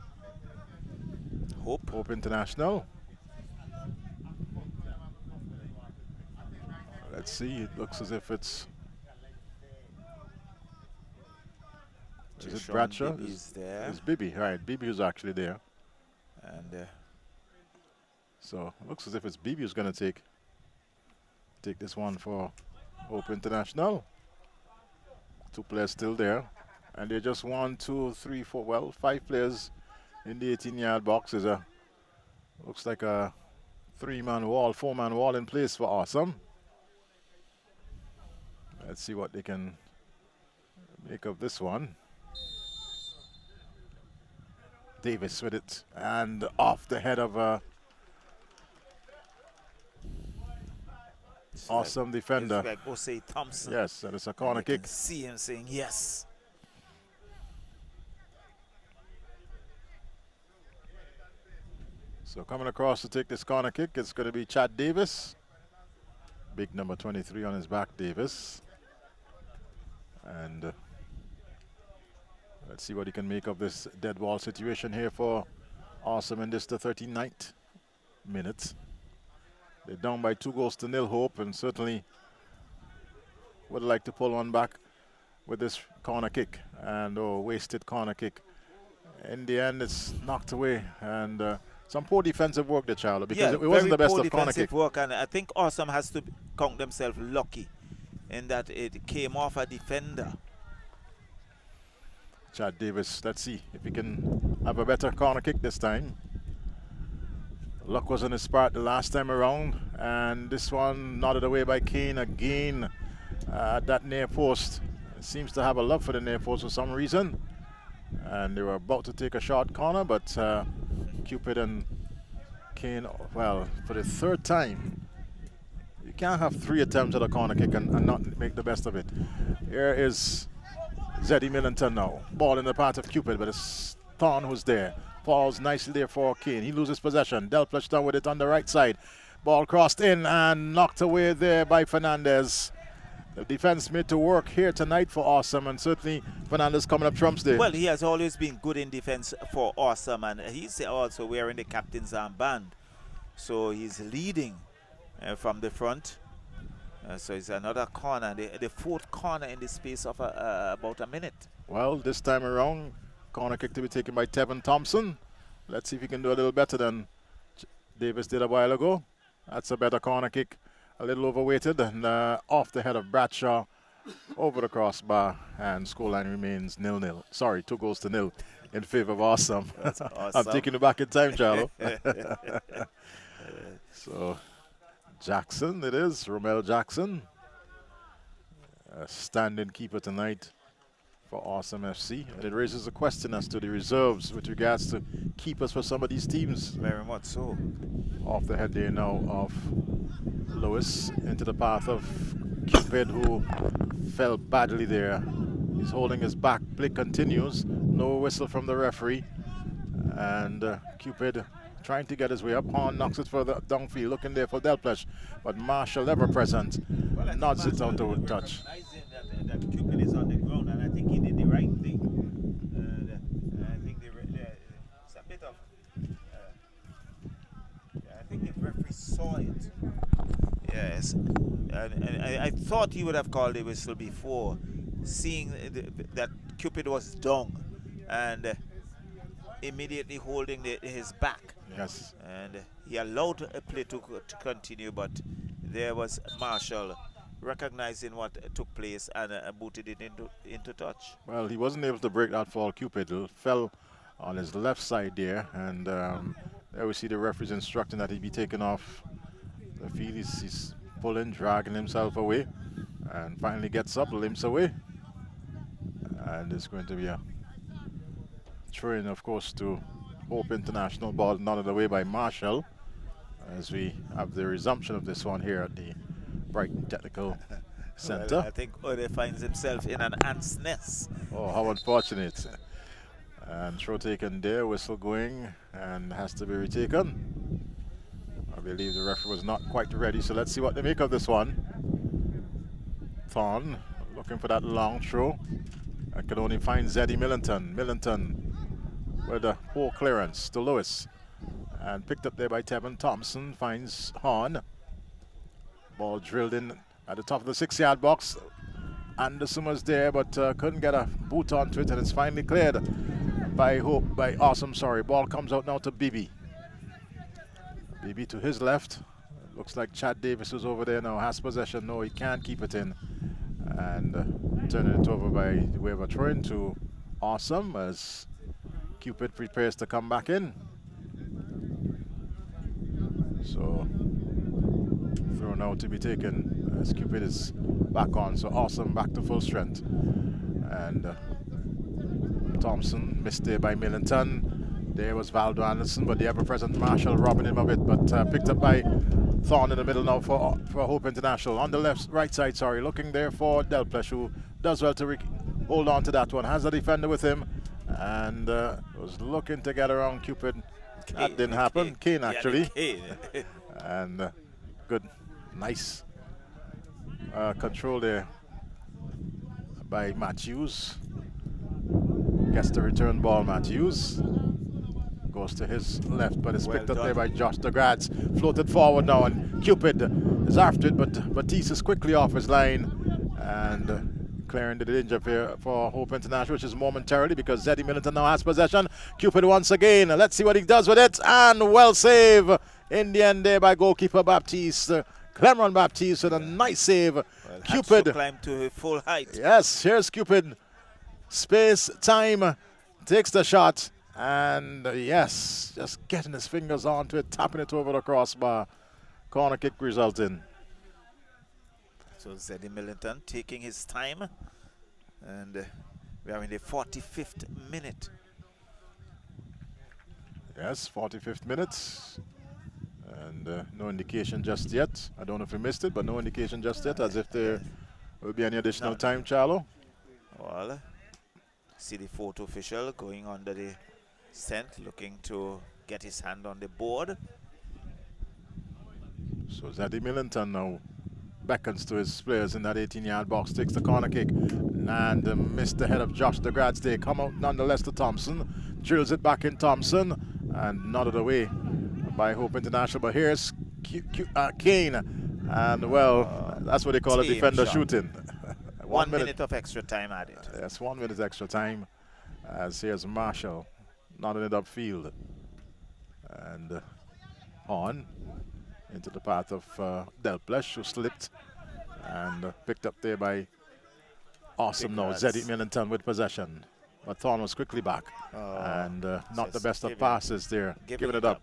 Hope International. Let's see, it looks as if it's... Is it Bradshaw? Is there. It's Bibi, right. Bibi who's actually there. And so it looks as if it's Bibi who's going to take this one for Hope International. 2 players still there. And they're just 1, 2, 3, 4, well, 5 players in the 18-yard box. Is a, looks like a 3-man wall, 4-man wall in place for Awesome. Let's see what they can make of this one. Davis with it, and off the head of Awesome defender. Like Osei Thompson. Yes, and it's a corner kick. See him saying yes. So coming across to take this corner kick, it's going to be Chad Davis. Big number 23 on his back, Davis. And let's see what he can make of this dead ball situation here for Awesome in this the 39th minute. They're down by 2-0 Hope, and certainly would like to pull one back with this corner kick, and wasted corner kick. In the end, it's knocked away, and some poor defensive work there, Charlie, because it wasn't the best of corner kick. Work, and I think Awesome has to count themselves lucky in that it came off a defender. Chad Davis, let's see if he can have a better corner kick this time. Luck was on his part the last time around, and this one nodded away by Kane again at that near post. It seems to have a love for the near post for some reason, and they were about to take a short corner, but Cupid and Kane, well, for the 3rd time, you can't have 3 attempts at a corner kick and not make the best of it. Here is Zeddy Millington now. Ball in the path of Cupid, but it's Thorne who's there. Falls nicely there for Kane. He loses possession. Del Plush down with it on the right side. Ball crossed in and knocked away there by Fernandez. The defense made to work here tonight for Awesome, and certainly Fernandez coming up trumps there. Well, he has always been good in defense for Awesome, and he's also wearing the captain's armband. So he's leading from the front. So it's another corner, the 4th corner in the space of about a minute. Well, this time around, corner kick to be taken by Tevin Thompson. Let's see if he can do a little better than Davis did a while ago. That's a better corner kick. a little overweighted and off the head of Bradshaw over the crossbar, and scoreline remains 0-0. Sorry, 2-0 in favor of Awesome. That's awesome. I'm taking you back in time, Charlo. So, Jackson it is, Romel Jackson. A standing keeper tonight for Awesome FC. And it raises a question as to the reserves with regards to keepers for some of these teams. Very much so. Off the head there now of Lewis into the path of Cupid, who fell badly there. He's holding his back. Play continues. No whistle from the referee. And Cupid trying to get his way up. Horn knocks it further downfield, looking there for Delplesh. But Marshall, ever present, nods it out to touch. That Cupid is on the ground, and I think he did the right thing. I think it's a bit of. I think the referee saw it. Yes, and I thought he would have called the whistle before, seeing that Cupid was down and immediately holding his back. Yes. And he allowed a play to continue, but there was Marshall recognizing what took place and booted it into touch. Well, he wasn't able to break that fall. Cupid fell on his left side there, and there we see the referees instructing that he be taken off the field. He's pulling, dragging himself away, and finally gets up, limps away. And it's going to be a throw-in, of course, to Hope International. Ball nodded away by Marshall as we have the resumption of this one here at the Brighton Technical Center. Well, I think Ode finds himself in an ant's nest. Oh, how unfortunate. And throw taken there, whistle going, and has to be retaken. I believe the referee was not quite ready, so let's see what they make of this one. Thorn looking for that long throw. I could only find Zeddy Millington. Millington with a poor clearance to Lewis. And picked up there by Tevin Thompson, finds Horn. Ball drilled in at the top of the 6-yard box. Anderson was there, but couldn't get a boot onto it, and it's finally cleared by Awesome. Sorry, ball comes out now to Bibi. Bibi to his left. Looks like Chad Davis is over there now. Has possession. No, he can't keep it in. And turning it over by the way of a throw-in to Awesome as Cupid prepares to come back in. So throw now to be taken as Cupid is back on. So Awesome back to full strength. And Thompson missed there by Millington. There was Valdo Anderson, but the ever-present Marshall robbing him of it, but picked up by Thorn in the middle now for Hope International. On the right side, sorry, looking there for Delplesh, who does well to hold on to that one. Has a defender with him, and was looking to get around Cupid. That didn't happen. Kane actually. And good, nice control there by Matthews. Gets the return ball, Matthews. Goes to his left, but it's picked up there by Josh DeGrads. Floated forward now, and Cupid is after it, but Batiste is quickly off his line and clearing the danger for Hope International, which is momentarily because Zeddy Millington now has possession. Cupid once again. Let's see what he does with it, and well save in the end there by goalkeeper Baptiste. Cameron Baptiste with a nice save. Well, Cupid climbed to full height. Yes, here's Cupid. Space, time, takes the shot. And yes, just getting his fingers onto it, tapping it over the crossbar. Corner kick resulting. So Zeddy Millington taking his time. And we are in the 45th minute. Yes, 45th minute. And no indication just yet. I don't know if we missed it, but no indication just yet, as if there will be any additional time, Charlo. Well, see the photo official going under the scent, looking to get his hand on the board. So Zadie Millington now beckons to his players in that 18-yard box, takes the corner kick, and missed the head of Josh DeGrads. They come out nonetheless to Thompson, drills it back in Thompson, and nodded away by Hope International. But here's Kane, and well, that's what they call a defender shot. Shooting. 1 minute of extra time added. Yes, 1 minute extra time, as here's Marshall nodding it upfield. And on. into the path of Del Plesh, who slipped and picked up there by Awesome Big now. Zeddy lads. Millington with possession. But Thorn was quickly back. And not the Just best of passes there. Giving it up.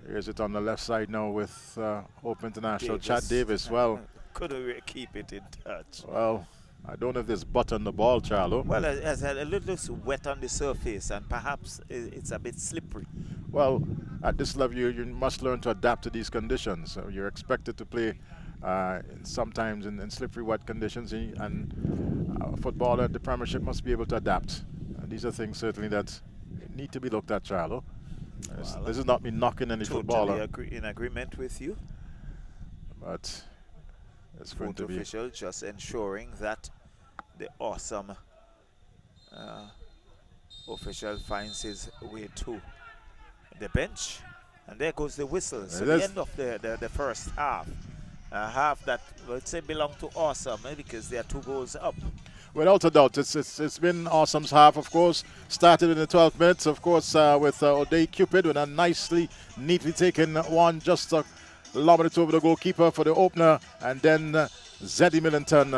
Here's it on the left side now with Hope International. Chad Davis. Well, couldn't keep it in touch. Well, I don't know if there's butt on the ball, Charlo. Well, it has a little wet on the surface, and perhaps it's a bit slippery. Well, at this level, you must learn to adapt to these conditions. So you're expected to play sometimes in slippery, wet conditions, and football at the Premiership must be able to adapt. And these are things certainly that need to be looked at, Charlo. Well, this is not me knocking any footballer. In agreement with you. But it's going to be official just ensuring that the awesome official finds his way to the bench. And there goes the whistle. So the end of the first half. A half that, let's say, belonged to Awesome because they are 2 goals up. Without a doubt, it's been Awesome's half, of course. Started in the 12th minutes, of course, with O'Day Cupid with a neatly taken one, just lobbing it over the goalkeeper for the opener. And then Zeddy Millington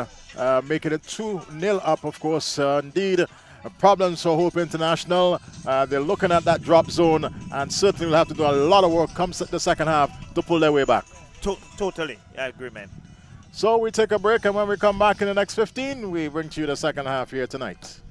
making it 2-0 up, of course. Indeed, problems for Hope International. They're looking at that drop zone and certainly will have to do a lot of work come the second half to pull their way back. Totally, agreement. So we take a break, and when we come back in the next 15, we bring to you the second half here tonight.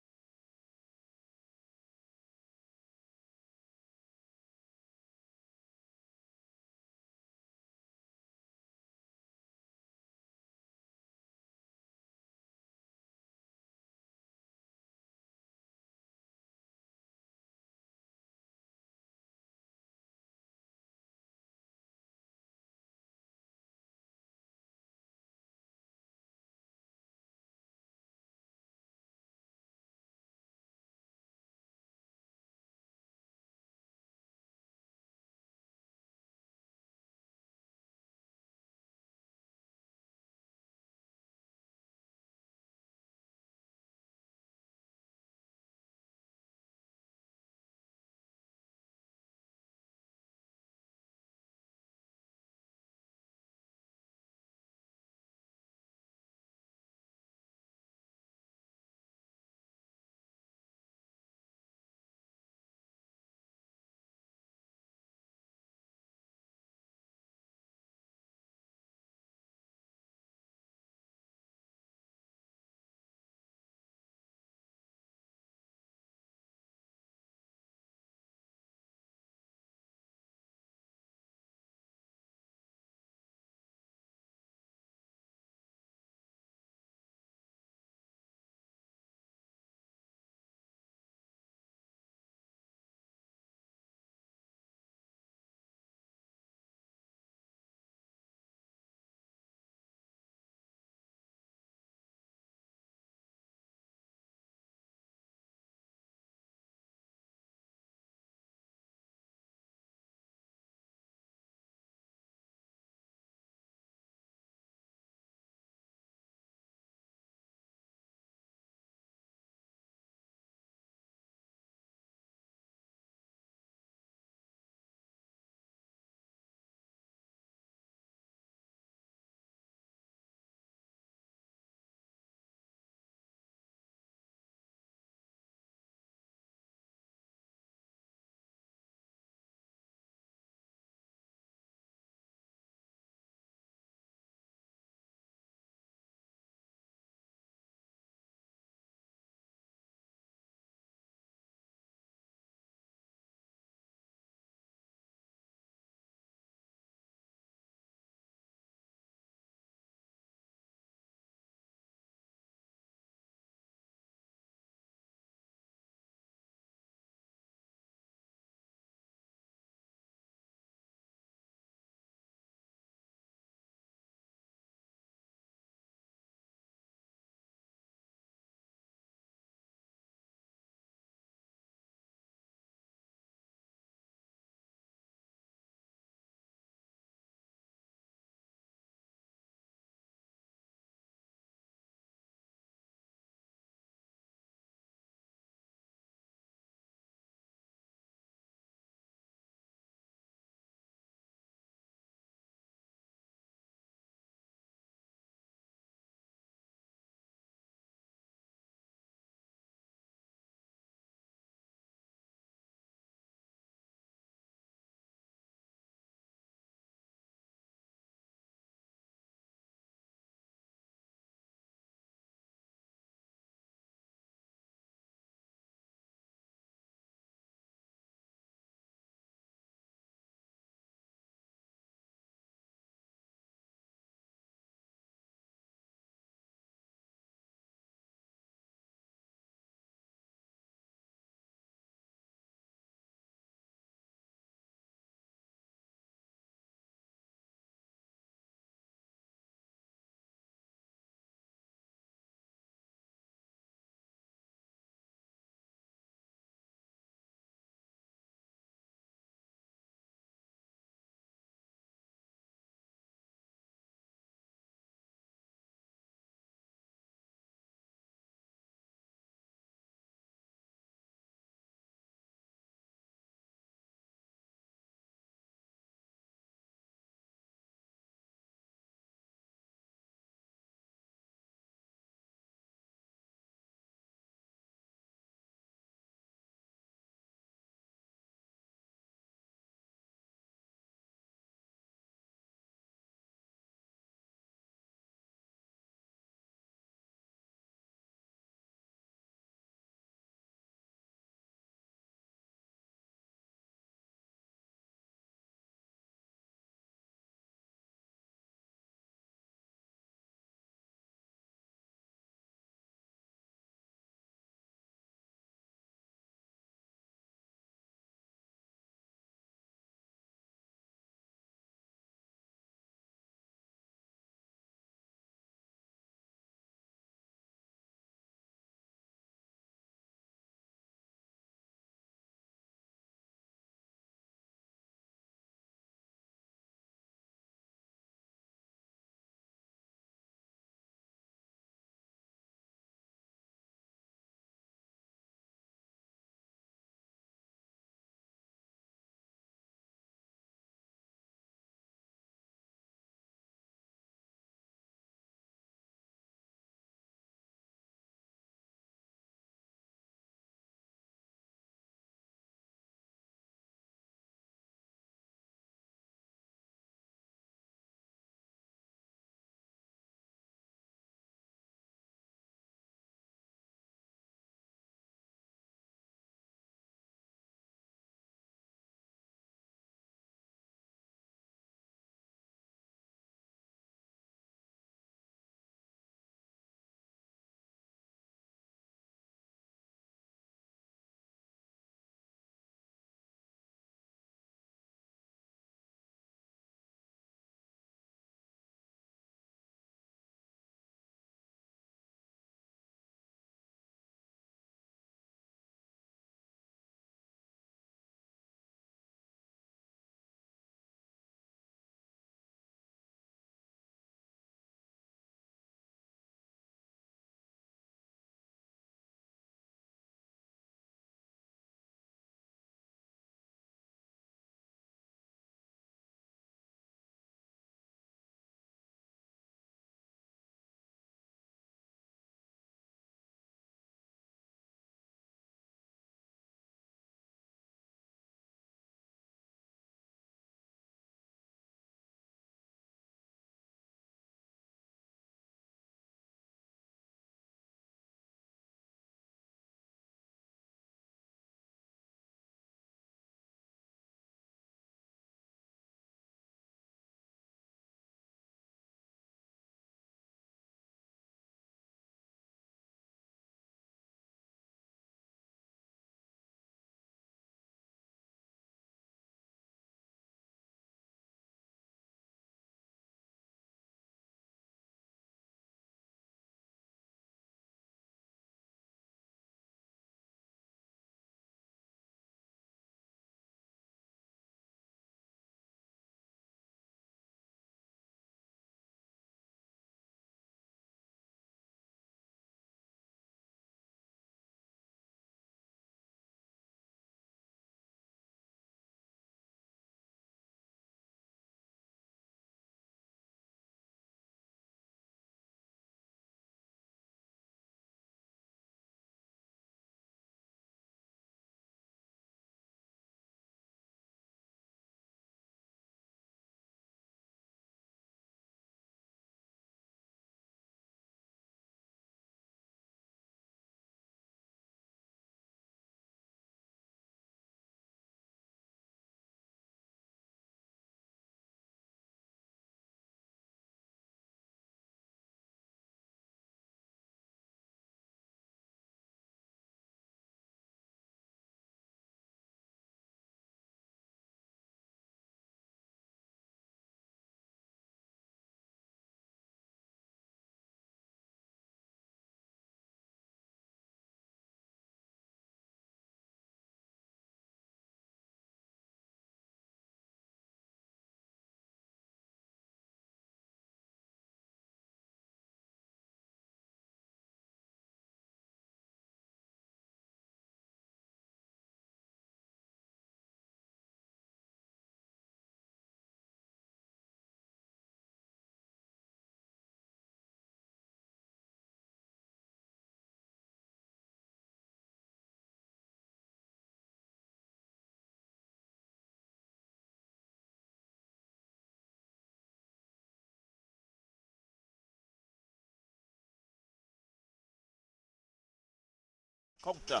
encounter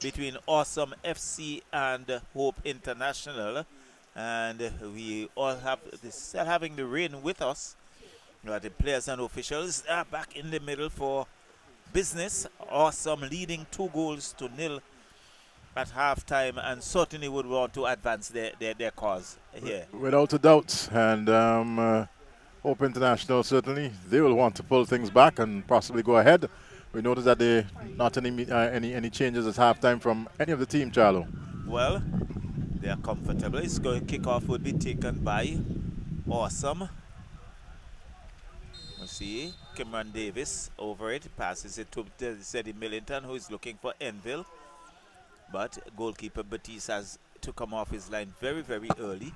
between Awesome FC and Hope International. And we all have still having the rain with us. The players and officials are back in the middle for business. Awesome leading 2-0 at halftime, and certainly would want to advance their cause here. Without a doubt. And Hope International, certainly, they will want to pull things back and possibly go ahead. We noticed that they not any changes at halftime from any of the team, Charlo. Well, they are comfortable. It's going kickoff would be taken by Awesome. You see, Cameron Davis over it, passes it to Zeddy Millington, who is looking for Enville. But goalkeeper Batiste has to come off his line very, very early.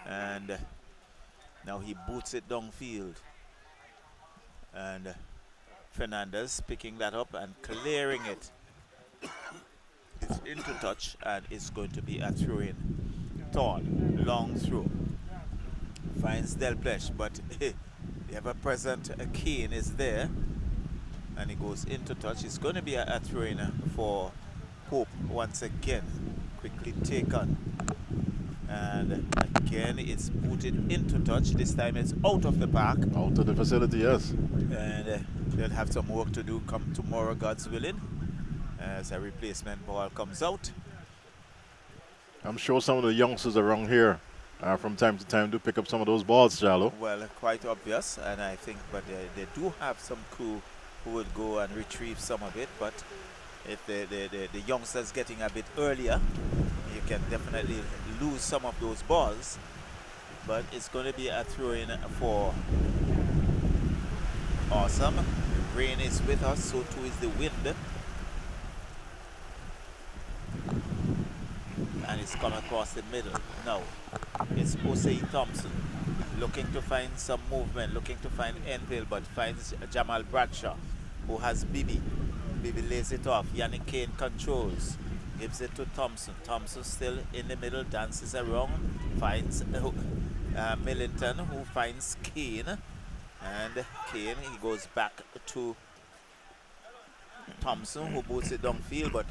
And now he boots it downfield. And Fernandez picking that up and clearing it. It's into touch, and it's going to be a throw-in. Thorn, long throw. Finds Delplesh, but the ever-present Kane is there. And he goes into touch. It's going to be a throw-in for Hope once again. Quickly taken. And again, it's booted into touch. This time it's out of the park. Out of the facility, yes. And they'll have some work to do come tomorrow, God's willing, as a replacement ball comes out. I'm sure some of the youngsters around here from time to time do pick up some of those balls, Charlo. Well, quite obvious, and I think, but they do have some crew who would go and retrieve some of it. But if the youngsters getting a bit earlier, you can definitely lose some of those balls. But it's going to be a throw-in for Awesome. The rain is with us, so too is the wind. And it's come across the middle. Now, it's Osei Thompson looking to find some movement, looking to find Enville, but finds Jamal Bradshaw, who has Bibi. Bibi lays it off. Yannick Kane controls. Gives it to Thompson. Thompson still in the middle, dances around, finds Millington, who finds Kane. And Kane, he goes back to Thompson, who boots it downfield, but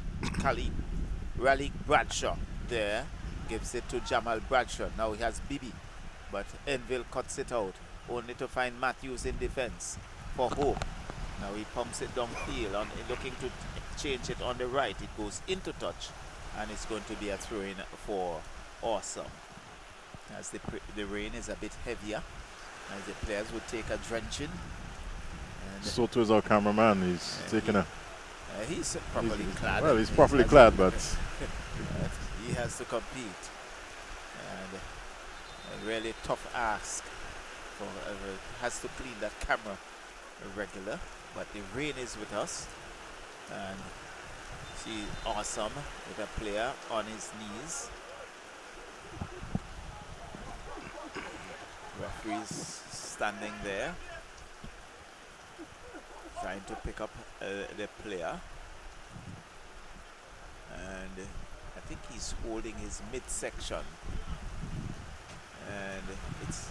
Raleigh Bradshaw there gives it to Jamal Bradshaw. Now he has Bibi, but Enville cuts it out, only to find Matthews in defense for Hope. Now he pumps it downfield, looking to change it on the right. It goes into touch, and it's going to be a throw-in for Awesome. As the rain is a bit heavier, as the players would take a drenching. And so too is our cameraman. He's taking a... he's properly clad. Well, he's properly clad, but... he has to compete. And a really tough ask. Has to clean that camera regular. But the rain is with us. And she's Awesome with a player on his knees. Referee's standing there, trying to pick up the player, and I think he's holding his midsection, and it's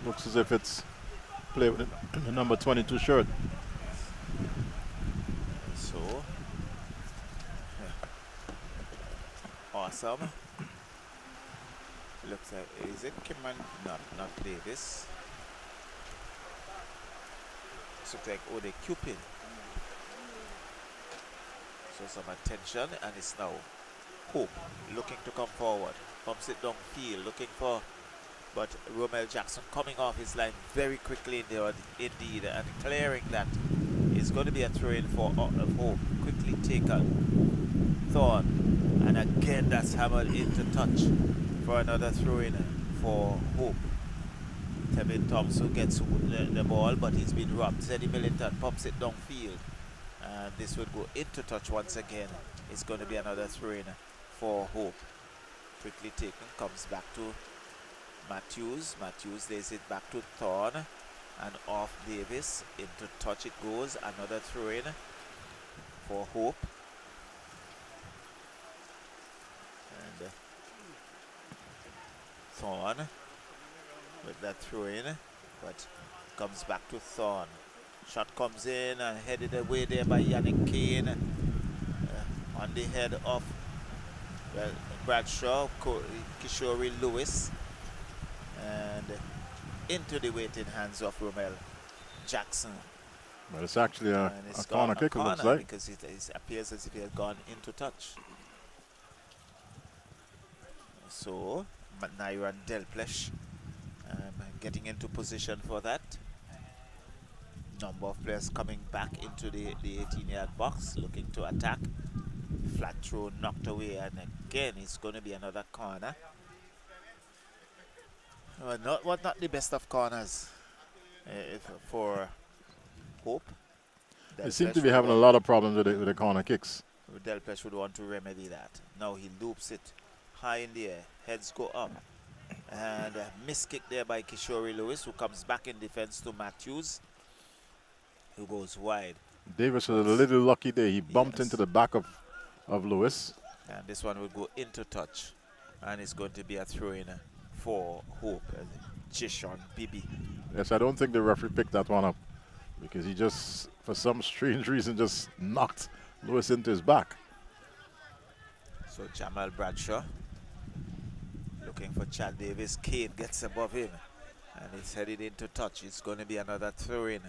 looks as if it's play with the number 22 shirt. So Awesome. Looks like, is it Kimman? Not Davis. Looks like Ode Cupid. So some attention, and it's now Hope looking to come forward. Pumps it downfield, looking for, but Romel Jackson coming off his line very quickly indeed, and clearing that. Is going to be a throw-in for Hope. Quickly taken. Thorn, and again that's hammered into touch for another throw-in for Hope. Tevin Thompson gets the ball, but he's been robbed. Zeddy Millington pumps it downfield. And this would go into touch once again. It's going to be another throw-in for Hope. Quickly taken, comes back to Matthews. Matthews lays it back to Thorn. And off Davis. Into touch it goes. Another throw-in for Hope. And Thorn with that throw in, but comes back to Thorn. Shot comes in and headed away there by Yannick Kane on the head of Bradshaw, Kishore Lewis, and into the waiting hands of Romel Jackson. But it's actually a it's corner kick, it looks like. Because it appears as if he had gone into touch. So, Nairan Delplesh getting into position for that. Number of players coming back into the 18-yard box, looking to attack. Flat throw knocked away, and again it's going to be another corner. Well, not the best of corners for Hope. They seem to be having a lot of problems with the corner kicks. Delpech would want to remedy that. Now he loops it high in the air, heads go up, and a miss kick there by Kishore Lewis, who comes back in defense to Matthews, who goes wide. Davis was a little lucky there. He bumped into the back of Lewis. And this one will go into touch. And it's going to be a throw-in for Hope. Chishon Bibi. Yes, I don't think the referee picked that one up, because he just, for some strange reason, just knocked Lewis into his back. So Jamal Bradshaw looking for Chad Davis. Kane gets above him, and it's headed into touch. It's going to be another throw-in.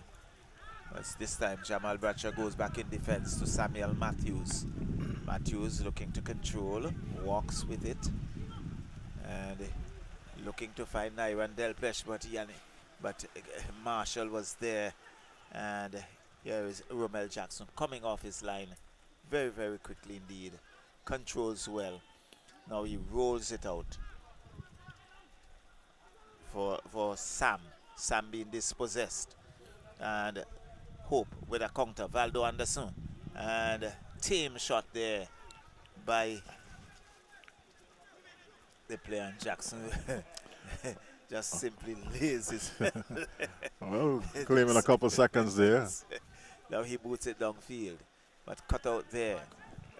This time Jamal Bradshaw goes back in defense to Samuel Matthews. Matthews looking to control, walks with it, and looking to find Nairan Delpech, but Marshall was there, and here is Romel Jackson coming off his line very, very quickly indeed. Controls well. Now he rolls it out for Sam. Sam being dispossessed, and Hope with a counter. Valdo Anderson, and team shot there by the player, and Jackson just simply lays his well, claiming a couple seconds there. Now he boots it downfield, but cut out there.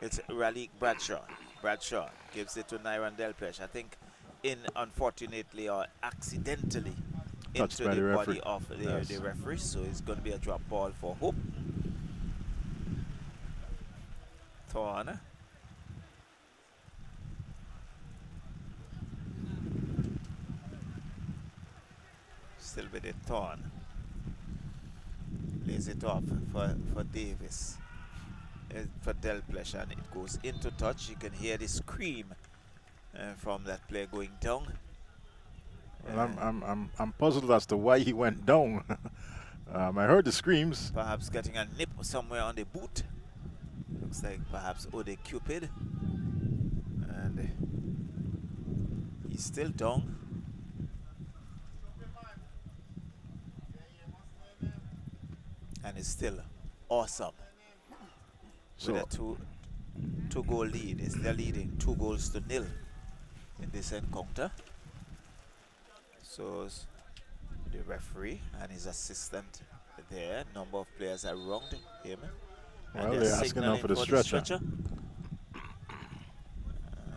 It's Raleigh Bradshaw. Bradshaw gives it to Nairan Delpech. I think unfortunately or accidentally touched into by the referee. body of the referee, so it's going to be a drop ball for Hope. Thorne. Still with it, Thorne. Lays it off for Davis. For Delpech, and it goes into touch. You can hear the scream from that player going down. Well, I'm puzzled as to why he went down. I heard the screams. Perhaps getting a nip somewhere on the boot. Looks like perhaps Ode Cupid. And he's still down. And it's still awesome. So with a two-goal lead. They're leading 2-0 in this encounter. So the referee and his assistant there, number of players around him. Well, they're asking now for the stretcher.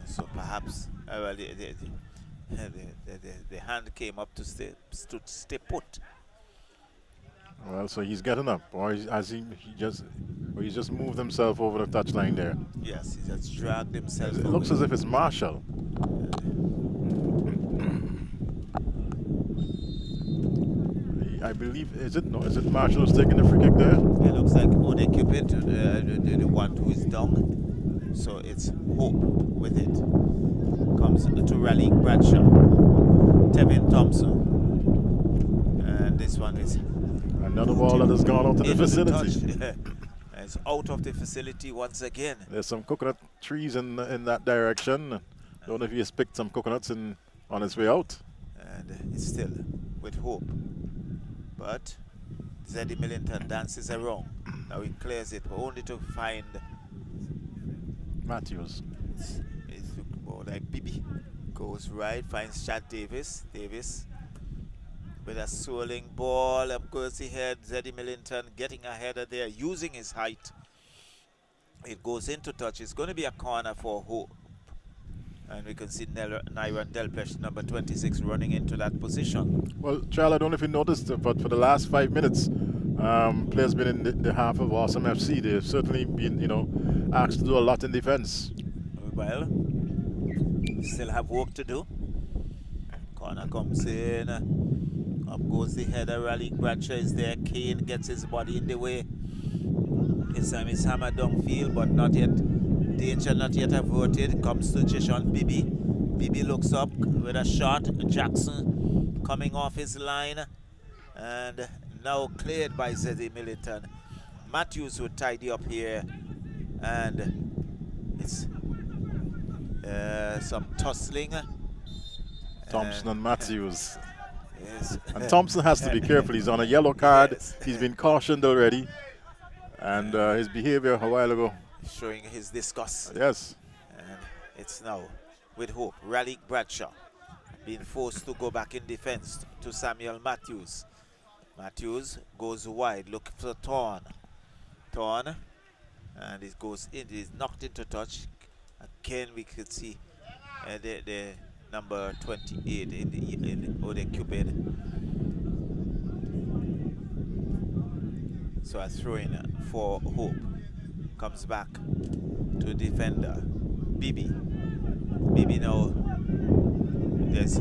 So perhaps the hand came up to stay put. Well, so he's getting up, or he's just moved himself over the touchline there. Yes, he just dragged himself. It looks as if it's Marshall. I believe, is it Marshall who's taking the free kick there? It looks like Ode Cupid, the one who is down. So it's Hope with it. Comes to Raleigh Bradshaw. Tevin Thompson. And this one is another ball that has gone out of the vicinity. It's out of the facility once again. There's some coconut trees in that direction. Don't know if he has picked some coconuts on his way out. And it's still with Hope. But Zeddy Millington dances around. Now he clears it, only to find Matthews. It's more like Bibi. Goes right, finds Chad Davis. Davis with a swirling ball. Of course, he had Zeddy Millington getting ahead of there, using his height. It goes into touch. It's going to be a corner for Hope. And we can see Nairan Delpech, number 26, running into that position. Well, Charles, I don't know if you noticed, but for the last 5 minutes, players been in the half of Awesome FC. They've certainly been, asked to do a lot in defense. Well, still have work to do. Corner comes in. Up goes the header. Raleigh Bradshaw is there. Kane gets his body in the way. This time it's hammered downfield, but not yet. Danger not yet averted. Comes to Jishon Bibi. Bibi looks up with a shot. Jackson coming off his line. And now cleared by Zeddy Millington. Matthews would tidy up here. And it's some tussling. Thompson and Matthews. Yes. And Thompson has to be careful. He's on a yellow card. Yes. He's been cautioned already. And his behavior a while ago. Showing his disgust. Yes. And it's now with hope. Raleigh Bradshaw being forced to go back in defense to Samuel Matthews. Matthews goes wide, looking for Thorn. Thorn. And it goes in. It is knocked into touch. Again, we could see the number 28 in Ode Cupid. So a throw in for Hope. Comes back to defender. Bibi. Bibi now. There's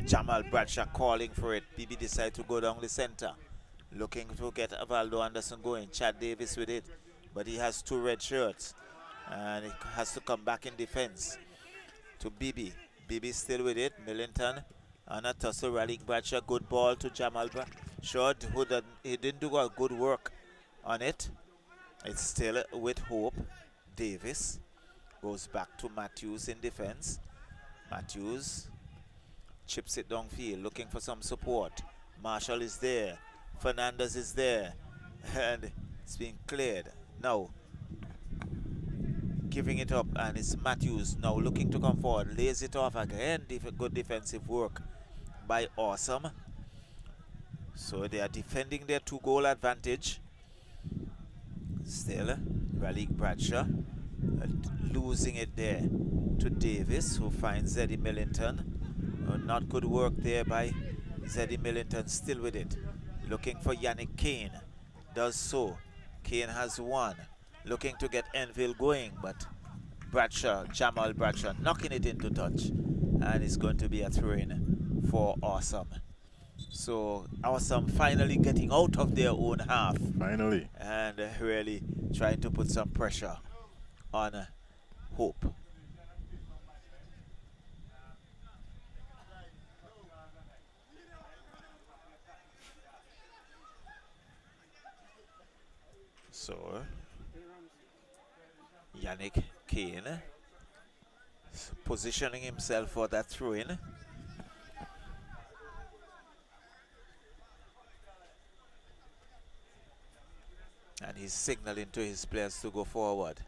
Jamal Bradshaw calling for it. Bibi decides to go down the center. Looking to get Avaldo Anderson going. Chad Davis with it. But he has 2 red shirts. And he has to come back in defense. To Bibi. Bibi still with it. Millington. And a tussle. Raleigh Bradshaw. Good ball to Jamal Bradshaw. He didn't do a good work on it. It's still with Hope. Davis goes back to Matthews in defense. Matthews chips it downfield, looking for some support. Marshall is there. Fernandez is there. And it's being cleared. Now, giving it up, and it's Matthews now looking to come forward. Lays it off again. Good defensive work by Awesome. So they are defending their 2-goal advantage. Still, Raleigh Bradshaw losing it there to Davis, who finds Zeddy Millington. Not good work there by Zeddy Millington, still with it. Looking for Yannick Kane. Does so. Kane has 1. Looking to get Enville going, but Bradshaw, Jamal Bradshaw, knocking it into touch. And it's going to be a throw-in for Awesome. So Awesome finally getting out of their own half. Finally. And really trying to put some pressure on Hope. So Yannick Kane positioning himself for that throw-in. And he's signaling to his players to go forward.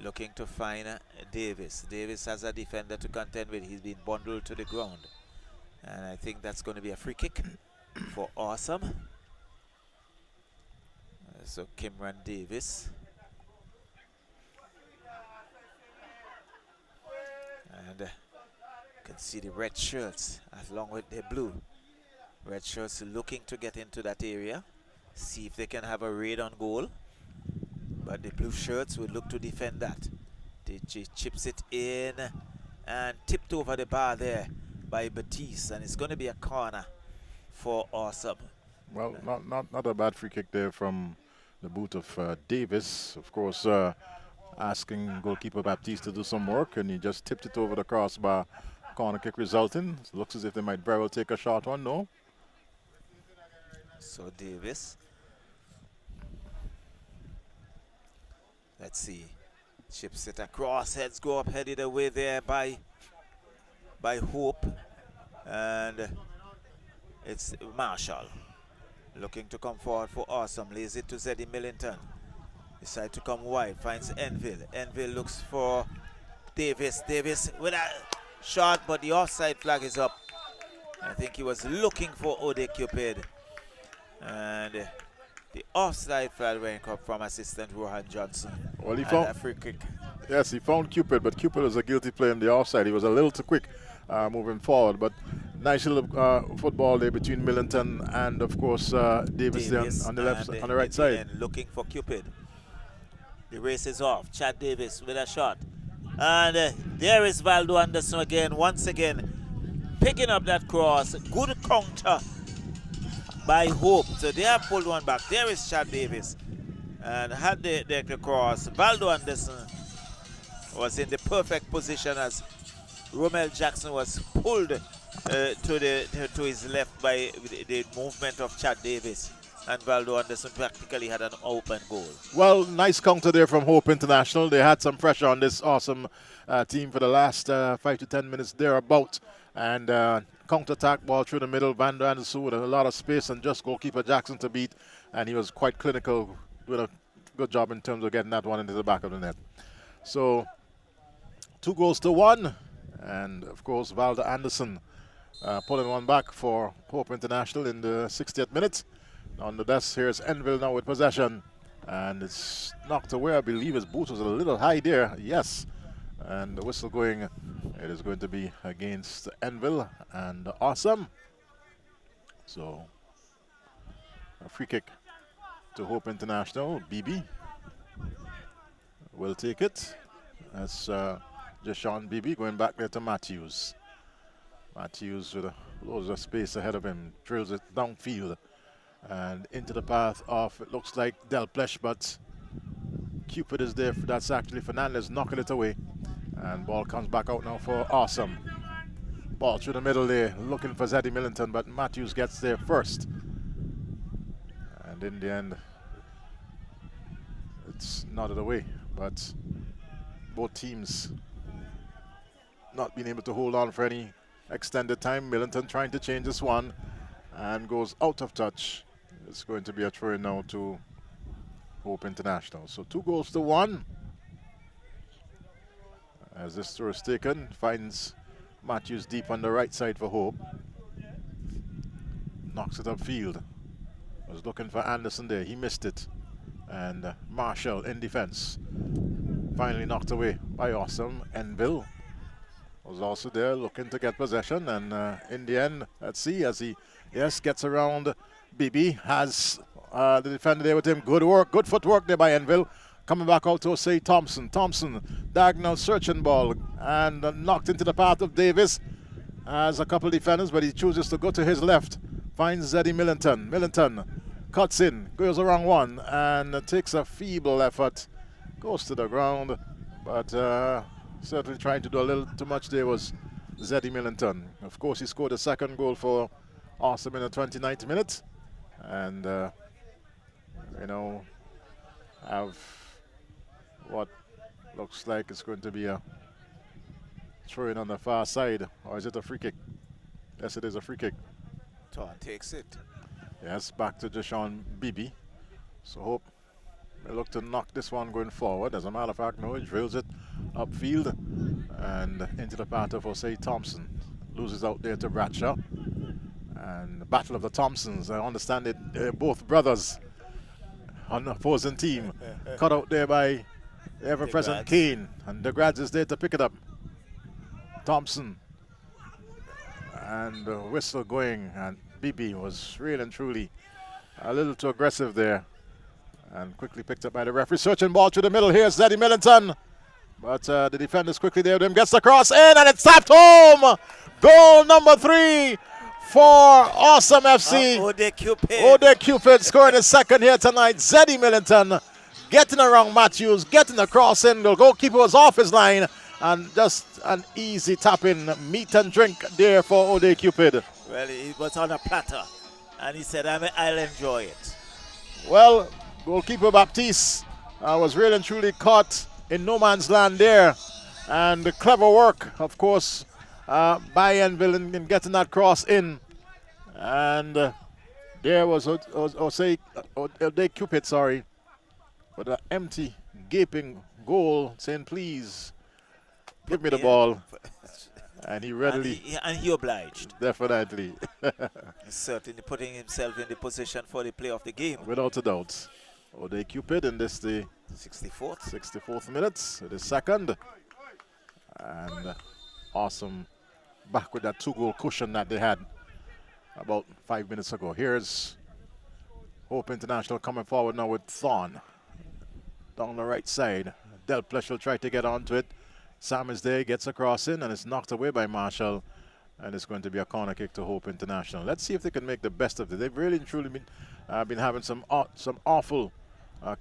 Looking to find Davis. Davis has a defender to contend with. He's been bundled to the ground. And I think that's going to be a free kick for Awesome. So Kimran Davis. And you can see the red shirts along with the blue. Red shirts looking to get into that area. See if they can have a raid on goal. But the blue shirts will look to defend that. They chips it in and tipped over the bar there by Batiste. And it's going to be a corner for Awesome. Well, not a bad free kick there from the boot of Davis. Of course, asking goalkeeper Baptiste to do some work, and he just tipped it over the crossbar. Corner kick resulting. It looks as if they might very well take a shot on. No. So Davis. Let's see. Chips it across. Heads go up, headed away there by Hope. And it's Marshall. Looking to come forward for Awesome. Lays it to Zeddy Millington. Decide to come wide. Finds Enville. Enville looks for Davis. Davis with a shot, but the offside flag is up. I think he was looking for Ode Cupid. And the offside flag went up from assistant Rohan Johnson. Well, he found a free kick. Yes, he found Cupid, but Cupid was a guilty play in the offside. He was a little too quick moving forward, but Nice little football there between Millington and, of course, Davis there on the left, on the right side. Looking for Cupid. The race is off. Chad Davis with a shot. And there is Valdo Anderson again, once again, picking up that cross. Good counter by Hope. So they have pulled one back. There is Chad Davis. And had the cross. Valdo Anderson was in the perfect position as Romel Jackson was pulled to his left by the movement of Chad Davis. And Valdo Anderson practically had an open goal. Well, nice counter there from Hope International. They had some pressure on this awesome team for the last 5 to 10 minutes thereabout. And counter-attack ball through the middle. Valdo Anderson with a lot of space and just goalkeeper Jackson to beat. And he was quite clinical, doing a good job in terms of getting that one into the back of the net. So 2-1. And, of course, Valdo Anderson pulling one back for Hope International in the 60th minute. On the desk, here's Enville now with possession. And it's knocked away. I believe his boot was a little high there. Yes. And the whistle going. It is going to be against Enville and Awesome. So, a free kick to Hope International. BB will take it. That's Jashawn BB going back there to Matthews. Matthews with loads of space ahead of him. Drills it downfield. And into the path of, it looks like Delplesh, but Cupid is there. That's actually Fernandez knocking it away. And ball comes back out now for Awesome. Ball through the middle there, looking for Zeddy Millington, but Matthews gets there first. And in the end, it's nodded away. But both teams not being able to hold on for any extended time. Millington trying to change this one and goes out of touch. It's going to be a throw now to Hope International. So 2-1. As this throw is taken, finds Matthews deep on the right side for Hope. Knocks it upfield. Was looking for Anderson there. He missed it. And Marshall in defense. Finally knocked away by Awesome. Enville was also there looking to get possession. And in the end, let's see, as he gets around BB, has the defender there with him. Good work, good footwork there by Enville. Coming back out to Osei Thompson. Thompson, diagonal searching ball and knocked into the path of Davis. Has a couple defenders, but he chooses to go to his left. Finds Zeddy Millington. Millington cuts in, goes around one and takes a feeble effort. Goes to the ground, but certainly trying to do a little too much there was Zeddy Millington. Of course, he scored a second goal for Awesome in the 29th minute. And, have what looks like it's going to be a throw-in on the far side. Or is it a free kick? Yes, it is a free kick. Torn takes it. Yes, back to Jashawn Bibi. So Hope may look to knock this one going forward. As a matter of fact, no, he drills it upfield and into the path of Osei Thompson. Loses out there to Bradshaw. And the battle of the Thompsons. I understand it, they're both brothers on the opposing team. Cut out there by the ever-present Kane. And the Grads is there to pick it up. Thompson. And the whistle going. And BB was really and truly a little too aggressive there. And quickly picked up by the referee. Searching ball through the middle. Here's Zeddy Millington. But the defender's quickly there with him. Gets the cross in and it's tapped home. Goal number 3 for Awesome FC. Ode Cupid scoring his second here tonight. Zeddy Millington getting around Matthews, getting the cross in. The goalkeeper was off his line. And just an easy tap-in, meat and drink there for Ode Cupid. Well, it was on a platter. And he said, I'll enjoy it. Well, goalkeeper Baptiste was really and truly caught in no man's land there. And the clever work, of course, by Enville in getting that cross in. And there was Ode Cupid, with an empty, gaping goal saying, please, give me the ball. And he readily... And he obliged. Definitely. He's certainly putting himself in the position for the play of the game. Without a doubt. Ode Cupid in this the 64th minutes. It is second. And Awesome back with that 2-goal cushion that they had about 5 minutes ago. Here's Hope International coming forward now with Thorn down the right side. Delplesh will try to get onto it. Sam is there, gets across in, and it's knocked away by Marshall. And it's going to be a corner kick to Hope International. Let's see if they can make the best of it. They've really and truly been having some awful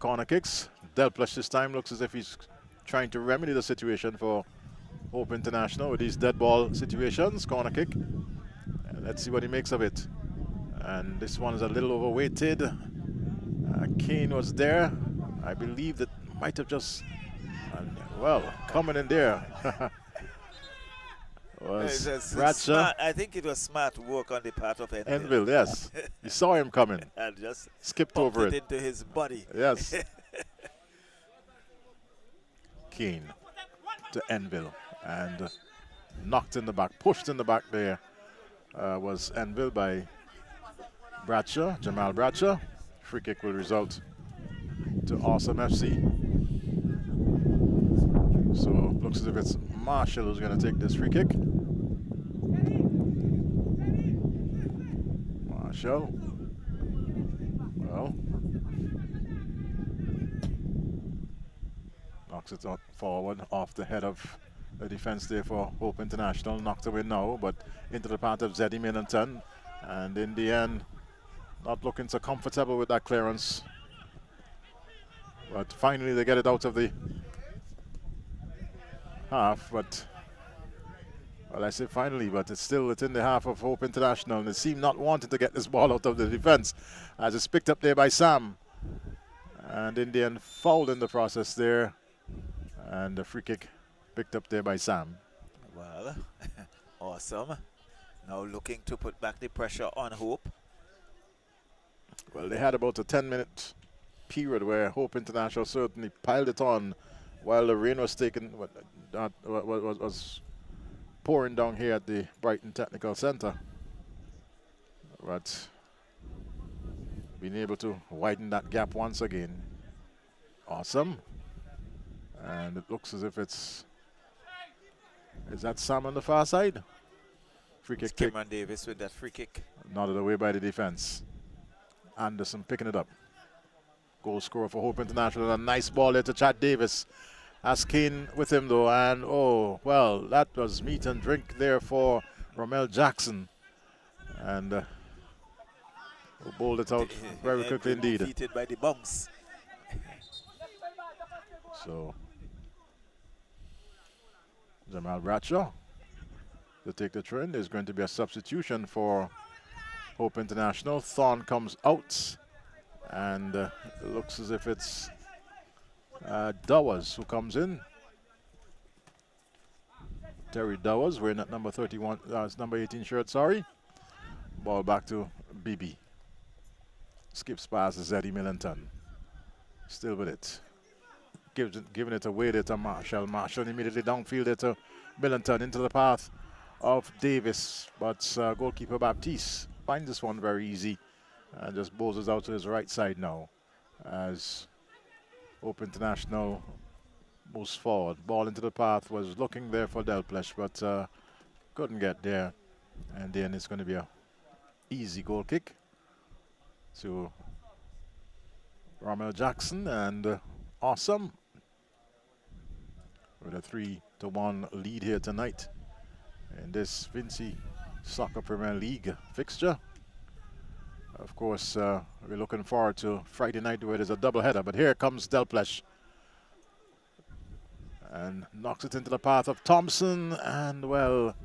corner kicks. Delplesh this time looks as if he's trying to remedy the situation for Hope International with these dead ball situations. Corner kick. Let's see what he makes of it. And this one is a little overweighted. Kane was there. I believe that might have just, well, coming in there. was Bradshaw. I think it was smart work on the part of Enville. Enville, yes. You saw him coming. And just skipped over it. Into his body. Yes. Kane to Enville and knocked in the back, pushed in the back there was Enville by Bradshaw, Jamal Bradshaw. Free kick will result to Awesome FC. So looks as if it's Marshall who's going to take this free kick. Marshall. Well, knocks it out forward off the head of the defense there for Hope International. Knocked away now, but into the path of Zeddy Millington. And in the end, not looking so comfortable with that clearance. But finally they get it out of the half, but well, I say finally, but it's still within the half of Hope International, and they seem not wanting to get this ball out of the defense as it's picked up there by Sam, and in the end fouled in the process there, and the free kick picked up there by Sam. Well, Awesome now looking to put back the pressure on Hope. Well, they had about a 10-minute period where Hope International certainly piled it on while the rain was was pouring down here at the Brighton Technical Center. But being able to widen that gap once again. Awesome. And it looks as if it's... Is that Sam on the far side? Free kick. Cameron Davis with that free kick. Nodded away by the defense. Anderson picking it up. Goal scorer for Hope International. A nice ball there to Chad Davis. Has Kane with him though, and oh, well, that was meat and drink there for Romel Jackson. And bowled it out very quickly indeed. Defeated by the bounce. So, Jamal Bradshaw to take the trend. There's going to be a substitution for Hope International. Thorn comes out, and it looks as if it's Dowers who comes in. Terry Dowers wearing that number 31, number 18 shirt, sorry. Ball back to BB. Skips past Zeddy Millington. Still with it. Giving it away there to Marshall. Marshall immediately downfield there to Millington into the path of Davis. But goalkeeper Baptiste finds this one very easy and just bowls it out to his right side now as Hope International moves forward. Ball into the path, was looking there for Delplesh, but couldn't get there. And then it's going to be a easy goal kick to Romel Jackson, and Awesome with a 3-1 lead here tonight in this Vincy Soccer Premier League fixture. Of course, we're looking forward to Friday night where there's a doubleheader, but here comes Delplesh and knocks it into the path of Thompson, and well,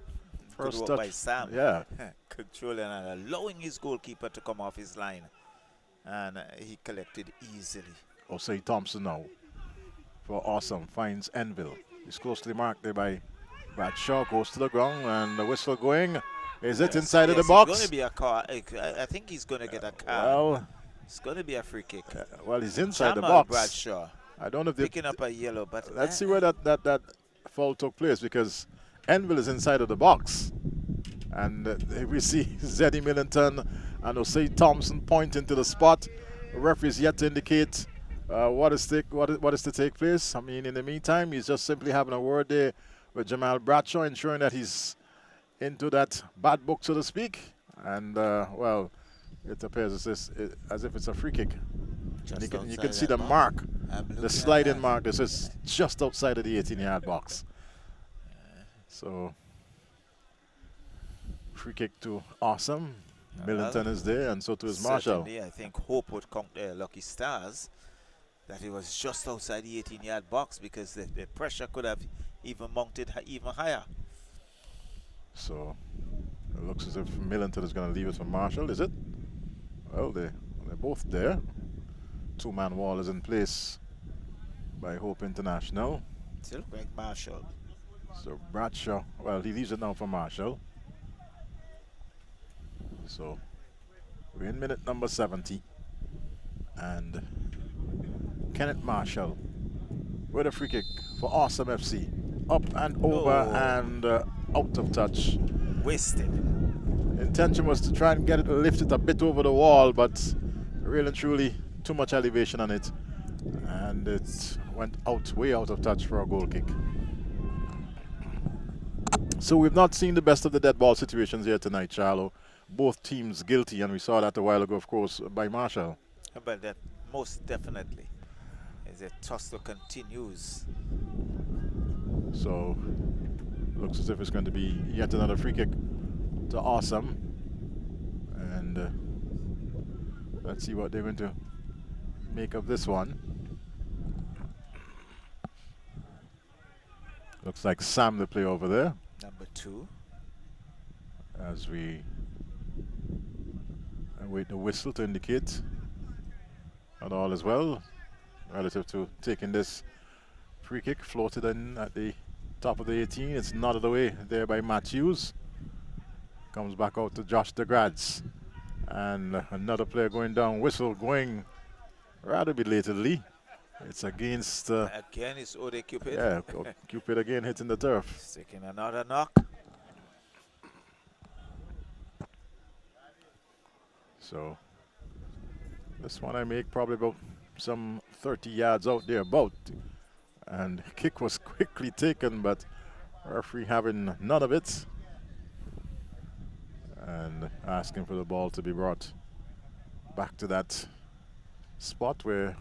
first touch by Sam. Yeah. Controlling and allowing his goalkeeper to come off his line, and he collected easily. Osei Thompson now for Awesome, finds Enville. He's closely marked there by Bradshaw, goes to the ground, and the whistle going. Is it inside of the box? It's going to be a car. I think he's going to get a card. Well, it's going to be a free kick. Well, he's inside Jamal the box. Bradshaw I don't know if they're picking up a yellow, but let's see where that foul took place, because Enville is inside of the box, and we see Zeddy Millington and Osei Thompson pointing to the spot. The referee is yet to indicate what is to take place. I mean, in the meantime, he's just simply having a word there with Jamal Bradshaw, ensuring that he's into that bad book, so to speak. And, well, it appears as if it's a free kick. And you can see the mark, the sliding mark. This is just outside of the 18-yard box. So, free kick to Awesome. Millington is there, and so too is Marshall. I think Hope would count their lucky stars that it was just outside the 18-yard box, because the pressure could have even mounted even higher. So, it looks as if Millington is going to leave it for Marshall, is it? Well, they're both there. Two-man wall is in place by Hope International. Still Greg Marshall. So Bradshaw, well, he leaves it now for Marshall. So we're in minute number 70. And Kenneth Marshall with a free kick for Awesome FC. Up and over and out of touch. Wasted. Intention was to try and get it lifted a bit over the wall, but really and truly too much elevation on it, and it went out, way out of touch for a goal kick. So we've not seen the best of the dead ball situations here tonight, Charlo. Both teams guilty, and we saw that a while ago, of course, by Marshall. But that most definitely is a tussle continues. So looks as if it's going to be yet another free kick to Awesome, and let's see what they're going to make of this one. Looks like Sam the play over there. Number 2. As we await the whistle to indicate that all is well relative to taking this free kick. Floated in at the top of the 18. It's nodded away there by Matthews. Comes back out to Josh DeGrads. And another player going down. Whistle going rather belatedly. It's against... again, it's Ode Cupid. Yeah, Cupid again hitting the turf. Taking another knock. So, this one I make probably about some 30 yards out there, about. And kick was quickly taken, but referee having none of it. And asking for the ball to be brought back to that spot where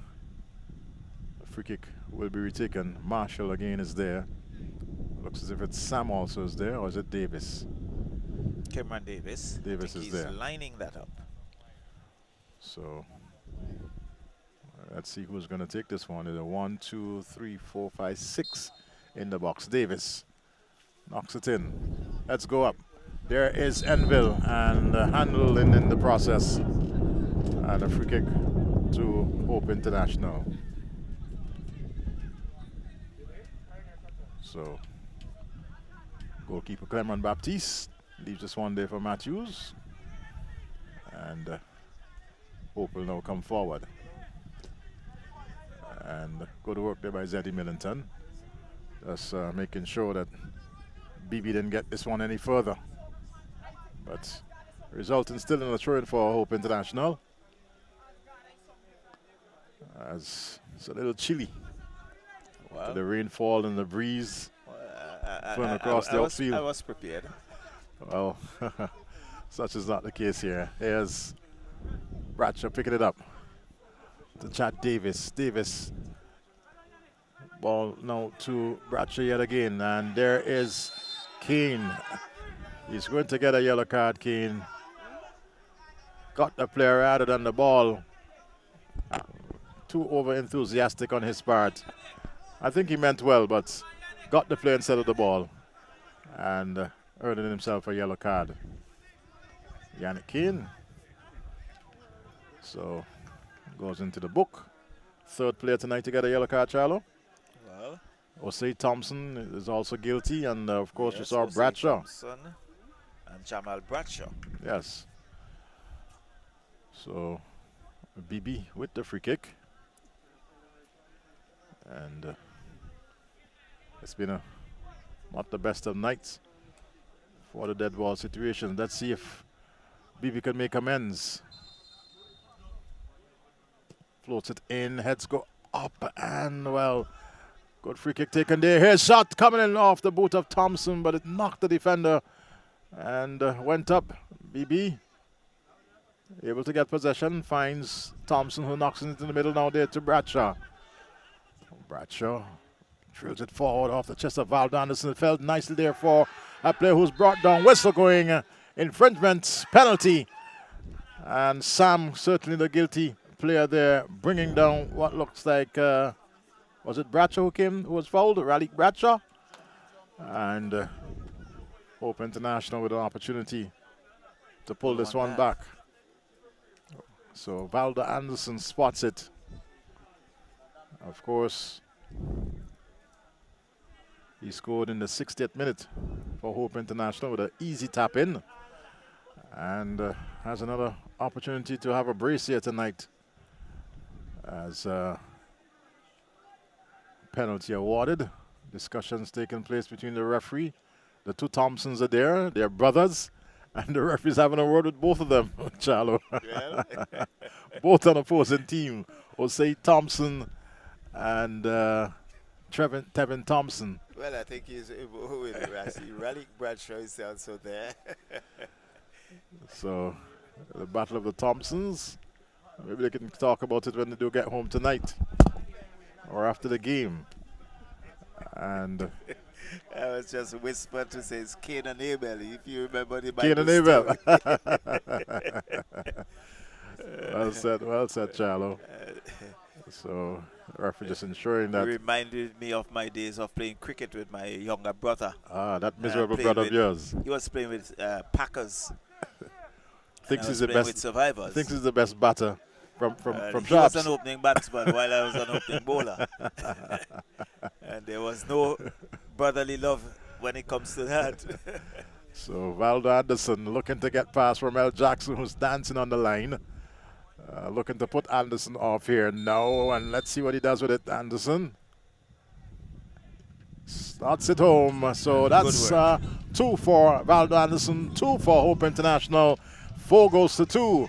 the free kick will be retaken. Marshall again is there. Looks as if it's Sam also is there, or is it Davis? Cameron Davis. Davis is there. He's lining that up. So let's see who's going to take this one. There's a 1, 2, 3, 4, 5, 6 in the box. Davis knocks it in. Let's go up. There is Enville and handled in the process. And a free kick to Hope International. So goalkeeper Clement Baptiste leaves this one there for Matthews. And Hope will now come forward. And good work there by Zeddy Millington. Just making sure that BB didn't get this one any further. But resulting still in a throw-in for Hope International. As it's a little chilly. Well, the rainfall and the breeze flowing across the outfield. I was prepared. Well, such is not the case here. Here's Bradshaw picking it up to Chad Davis. Davis, ball now to Bradshaw yet again, and there is Kane. He's going to get a yellow card, Kane. Got the player rather than the ball. Too over-enthusiastic on his part. I think he meant well, but got the player instead of the ball. And earning himself a yellow card. Yannick Kane. So, goes into the book. Third player tonight to get a yellow card, Charlo. Well, Osei Thompson is also guilty, and of course yes, you saw Osei Bradshaw. Thompson and Jamal Bradshaw. Yes. So, BB with the free kick. And it's been not the best of nights for the dead ball situation. Let's see if BB can make amends. Floats it in, heads go up, and well, good free kick taken there. Here's shot coming in off the boot of Thompson, but it knocked the defender and went up. BB able to get possession, finds Thompson, who knocks it into the middle now there to Bradshaw. Bradshaw drills it forward off the chest of Valdo Anderson. It fell nicely there for a player who's brought down. Whistle going, infringement, penalty. And Sam, certainly the guilty player there, bringing down what looks like, was it Bradshaw who was fouled? Raleigh Bradshaw? And Hope International with an opportunity to pull this one back. So Valdo Anderson spots it. Of course, he scored in the 60th minute for Hope International with an easy tap in. And has another opportunity to have a brace here tonight as penalty awarded. Discussions taking place between the referee. The two Thompsons are there. They're brothers. And the referee's having a word with both of them, Charlo. Yeah. Both on opposing team. Osei Thompson and Tevin Thompson. Well, I think he's Raleigh Bradshaw is also there. So, the Battle of the Thompsons. Maybe they can talk about it when they do get home tonight or after the game. And I was just whispered to say it's Cain and Abel, if you remember the Cain and Bible Abel. Well said, Charlo. So, the referee just ensuring that. It reminded me of my days of playing cricket with my younger brother. Ah, that miserable brother of yours. He was playing with Packers. Thinks I was he's the playing best. with Survivors. Thinks he's the best batter from He Sharps. was an opening batsman while I was an opening bowler. And there was no brotherly love when it comes to that. So Valdo Anderson looking to get past Romel Jackson, who's dancing on the line. Looking to put Anderson off here now, and let's see what he does with it, Anderson. Starts it home. So that's 2 for Valdo Anderson, 2 for Hope International, 4 goes to 2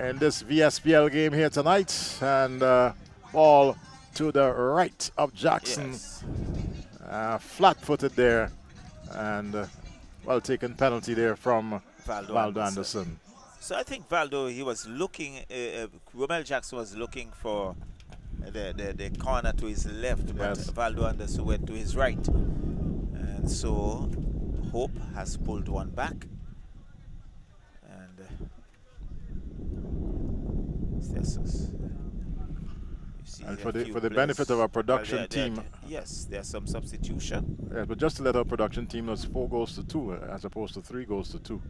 in this VSPL game here tonight. And ball to the right of Jackson. Yes. Flat-footed there, and well-taken penalty there from Valdo Anderson. So I think Valdo, he was looking, Romel Jackson was looking for the corner to his left, but Yes. Valdo Anderson went to his right. And so Hope has pulled one back. And And for the benefit of our production team. Yes, there's some substitution. Yeah, but just to let our production team know, it's 4 goals to 2 as opposed to 3 goals to 2.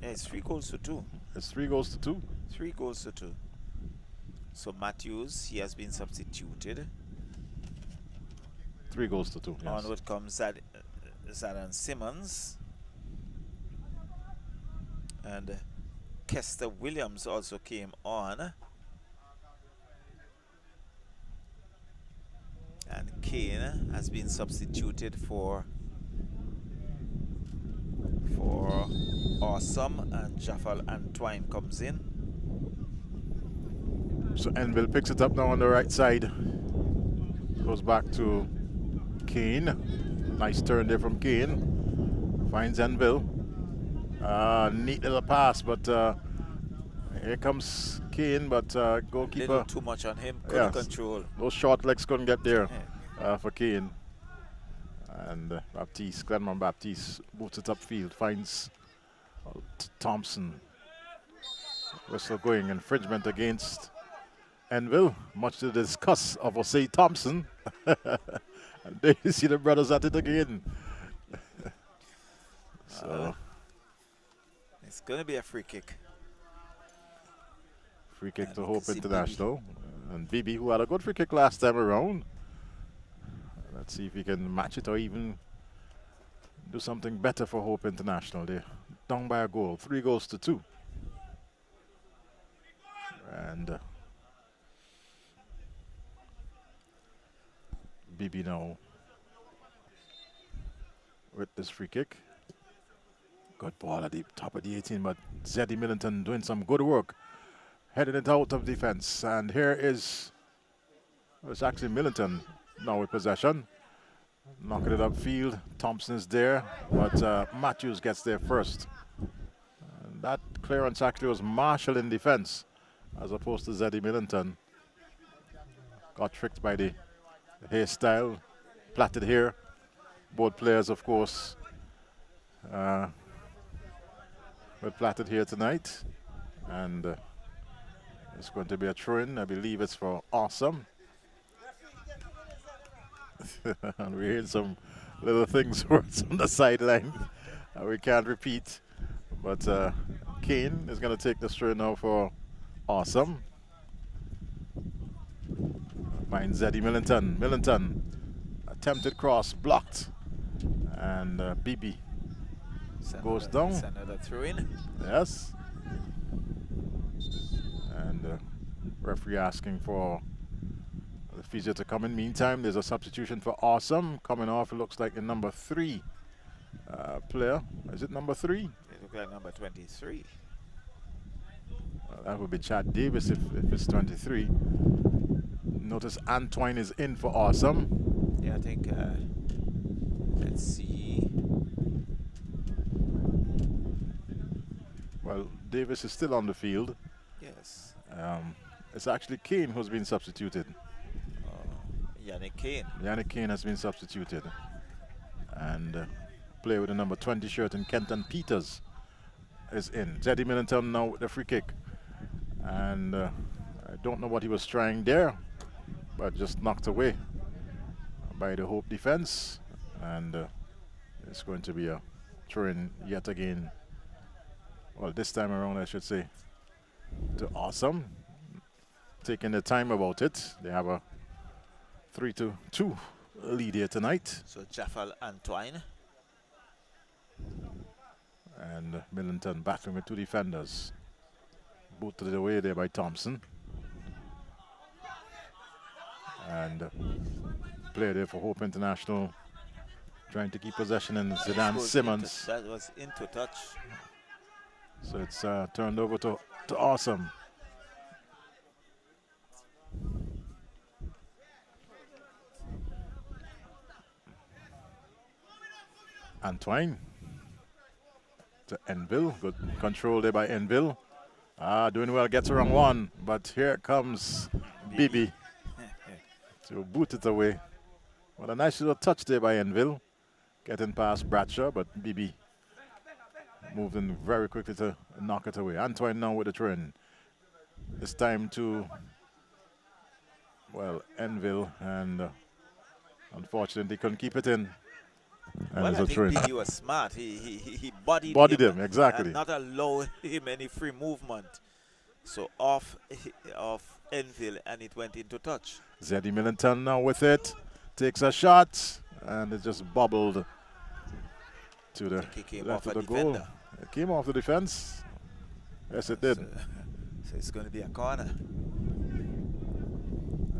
Yeah, it's 3 goals to 2. It's 3 goals to 2? 3 goals to 2. So Matthews, he has been substituted. 3 goals to 2, yes. Onward comes Zadan Simmons. And Kester Williams also came on. And Kane has been substituted for Awesome, and Jaffal Antwine comes in. So Enville picks it up now on the right side. Goes back to Kane. Nice turn there from Kane. Finds Enville. Neat little pass, but here comes Kane, but goalkeeper. Little too much on him, couldn't control. Those short legs couldn't get there for Kane. And Glenmore Baptiste boots it upfield, finds Thompson. Whistle going, infringement against Enville, much to the disgust of Osei Thompson. And there you see the brothers at it again. So it's going to be a free kick. Free kick to Hope International. And BB, who had a good free kick last time around. Let's see if he can match it or even do something better for Hope International. They're down by a goal, 3 goals to 2. And BB now with this free kick. Good ball at the top of the 18, but Zeddy Millington doing some good work, heading it out of defense. And here is, it's actually Millington now with possession. knocking it upfield. Thompson is there, but Matthews gets there first. And that clearance actually was Marshall in defense, as opposed to Zeddy Millington. Got tricked by the hairstyle, plaited hair. Both players, of course, with plaited hair tonight. And it's going to be a throw-in. I believe it's for Awesome. And we're hearing some little things words on the sideline we can't repeat. But Kane is going to take the throw now for Awesome. Finds Zeddy Millington. Millington, attempted cross, blocked. And BB goes down. It's another throw-in. Yes. And referee asking for the physio to come in. Meantime, there's a substitution for Awesome. Coming off, it looks like the number 3 player. Is it number 3? It looks like number 23. That would be Chad Davis if it's 23. Notice Antoine is in for Awesome. Yeah, I think, let's see. Well, Davis is still on the field. Yes. It's actually Kane who's been substituted. Yannick Kane. Yannick Kane has been substituted. And player with the number 20 shirt in Kenton Peters is in. Zeddy Millington now with the free kick. And I don't know what he was trying there, but just knocked away by the Hope defense. And it's going to be a throw-in yet again. Well, this time around, I should say, to Awesome. Taking the time about it. They have a 3-2 lead here tonight. So Jaffal Antoine. And Millington battling with 2 defenders. Booted away there by Thompson. And player there for Hope International trying to keep possession, and Zidane Simmons. That was into touch. So it's turned over to Awesome. Antoine to Enville. Good control there by Enville. Doing well, gets around one, but here comes Bibi to boot it away. What a nice little touch there by Enville. Getting past Bradshaw, but Bibi moving very quickly to knock it away. Antoine now with the throw-in. It's time to, well, Enville, and unfortunately couldn't keep it in. And Well, I think Bibi was smart. He bodied him, exactly. And not allow him any free movement. So off Enville, and it went into touch. Zeddy Millington now with it. Takes a shot, and it just bobbled to the left of the goal. It came off the defense. Yes, it did. So it's going to be a corner.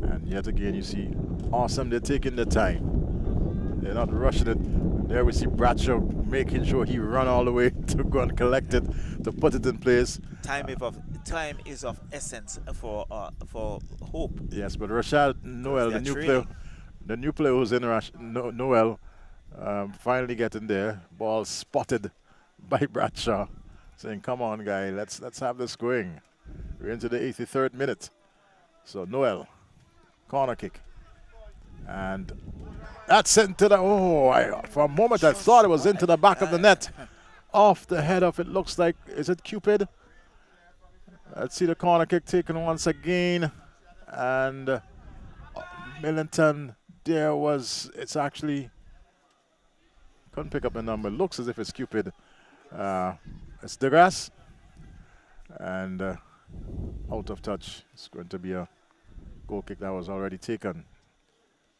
And yet again, you see Awesome, they're taking the time. They're not rushing it. There we see Bradshaw making sure he run all the way to go and collect it, to put it in place. Time is of essence for Hope. Yes, but Rashad Noel, the new player who's in Noel, finally getting there. Ball spotted by Bradshaw, saying, "Come on, guy, let's have this going." We're into the 83rd minute. So Noel, corner kick, and that's into the, for a moment I thought it was into the back of the net. Off the head of, it looks like, is it Cupid? Let's see the corner kick taken once again. And Millington, it's actually, couldn't pick up the number. Looks as if it's Cupid. It's DeGrasse. And out of touch. It's going to be a goal kick that was already taken,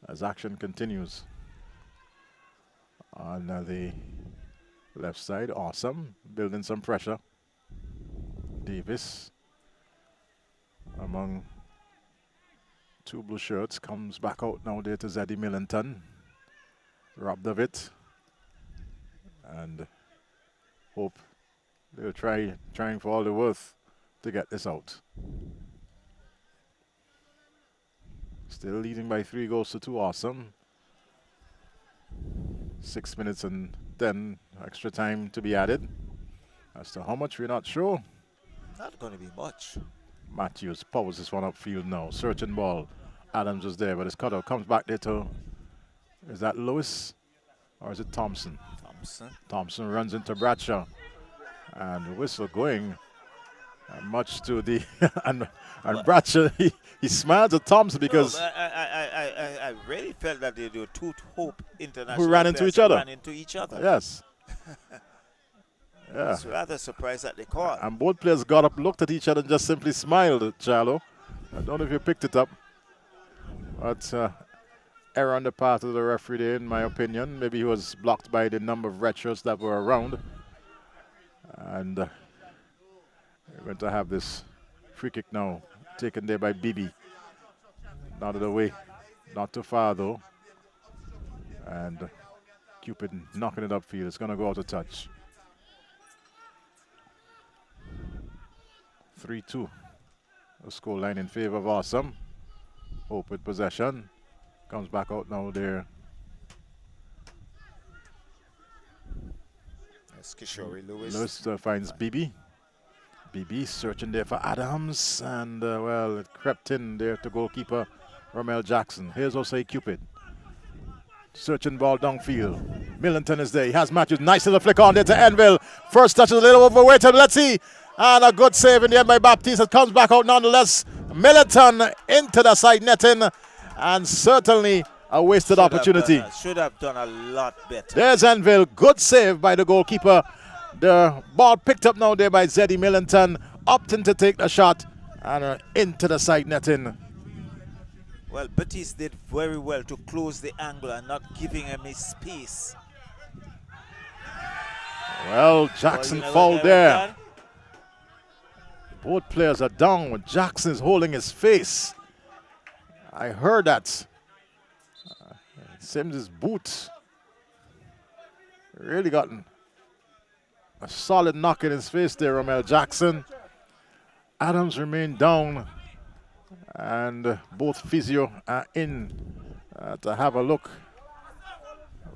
as action continues. On the left side, Awesome, building some pressure. Davis, among 2 blue shirts, comes back out now there to Zeddy Millington. Robbed of it. And Hope they'll trying for all they're worth to get this out. Still leading by 3 goals to 2, Awesome. 6 minutes and 10 extra time to be added. As to how much, we're not sure. Not going to be much. Matthews powers this one upfield now. Searching ball. Adams was there, but his cutout comes back there to. Is that Lewis? Or is it Thompson? Thompson runs into Bradshaw. And whistle going. Much to the. and Bradshaw, he smiles at Thompson because. I really felt that they were two Hope international who ran into each other. Ran into each other. Yes. Yeah. I was rather surprised at the call. And both players got up, looked at each other, and just simply smiled at Charlo. I don't know if you picked it up. But error on the part of the referee there, in my opinion. Maybe he was blocked by the number of retros that were around. And we're going to have this free kick now, taken there by Bibi. Out of the way. Not too far, though. And Cupid knocking it upfield. It's going to go out of touch. 3-2. The score line in favor of Awesome. Hope with possession. Comes back out now there. That's Kishore Lewis. Lewis finds Bibi. Bibi searching there for Adams. And, well, it crept in there to goalkeeper Romel Jackson. Here's Osei Cupid. Searching ball downfield. Millington is there. He has Matthews. Nice little flick on there to Enville. First touch is a little overweighted. Let's see. And a good save in the end by Baptiste. It comes back out nonetheless. Millington into the side netting. And certainly a wasted opportunity. Should have done a lot better. There's Enville. Good save by the goalkeeper. The ball picked up now there by Zeddy Millington. Opting to take the shot. And into the side netting. Well, Baptiste did very well to close the angle and not giving him his space. Well, Jackson fouled there. Both players are down. Jackson is holding his face. I heard that. Sims' boot really gotten a solid knock in his face there, Romel Jackson. Adams remained down. And both physio are in to have a look.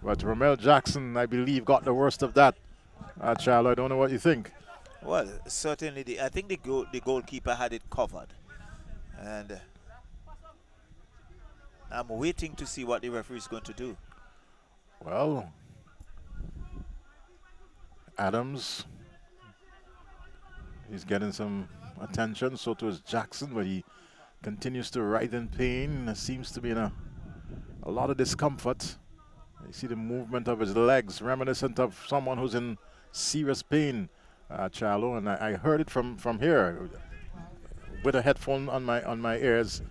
But Romel Jackson, I believe, got the worst of that. Charlo, I don't know what you think. Well, certainly, I think the goalkeeper had it covered. And I'm waiting to see what the referee is going to do. Well, Adams, he's getting some attention. So too is Jackson, but he continues to writhe in pain. Seems to be in a lot of discomfort. You see the movement of his legs, reminiscent of someone who's in serious pain, Charlo. And I heard it from here with a headphone on my ears.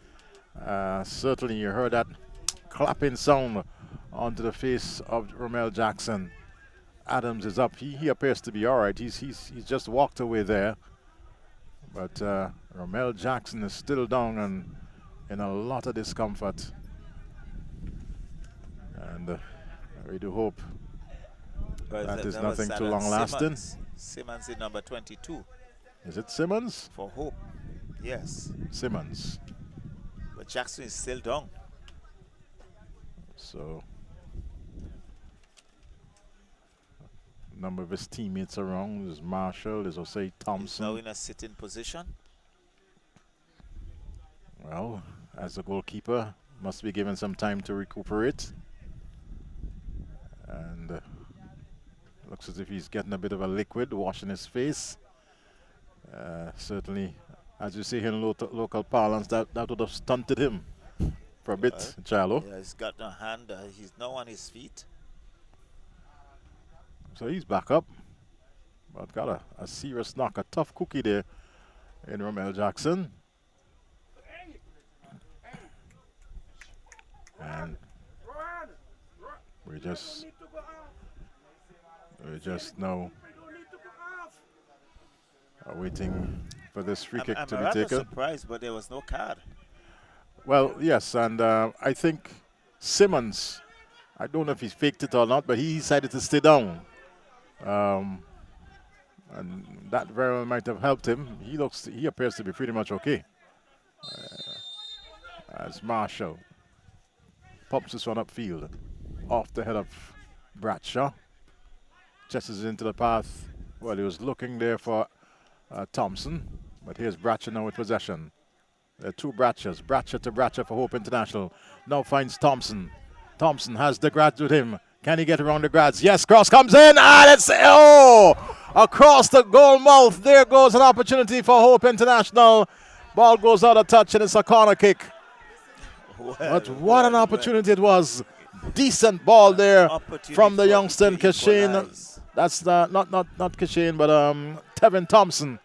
Certainly you heard that clapping sound onto the face of Romel Jackson. Adams is up. He appears to be all right. He's just walked away there. But Romel Jackson is still down and in a lot of discomfort. And we do hope that is nothing too long lasting. Simmons is number 22. Is it Simmons? For Hope, yes. Simmons. But Jackson is still down. So, a number of his teammates around. There's Marshall, there's Osei Thompson. He's now in a sitting position. Well, as the goalkeeper, must be given some time to recuperate. And looks as if he's getting a bit of a liquid, washing his face. Certainly, as you see here in local parlance, that would have stunted him for a bit, Charlo. Yeah, he's got no hand. He's now on his feet. So he's back up. But got a serious knock, a tough cookie there in Romel Jackson. And we just now are waiting for this free kick to be taken. I'm surprised, but there was no card. Well, yes, and I think Simmons, I don't know if he's faked it or not, but he decided to stay down. And that very well might have helped him. He appears to be pretty much okay. As Marshall pops this one upfield, off the head of Bradshaw chases into the path. Well, he was looking there for Thompson, but here's Bradshaw now with possession. There are two Bradshaws, Bradshaw to Bradshaw for Hope International. Now finds Thompson. Thompson has the Grads with him. Can he get around the Grads? Yes, cross comes in, and it's, across the goal mouth. There goes an opportunity for Hope International. Ball goes out of touch, and it's a corner kick. But what an opportunity it was. Decent ball there from the youngster Kashane. That's not Kashane, but Tevin Thompson.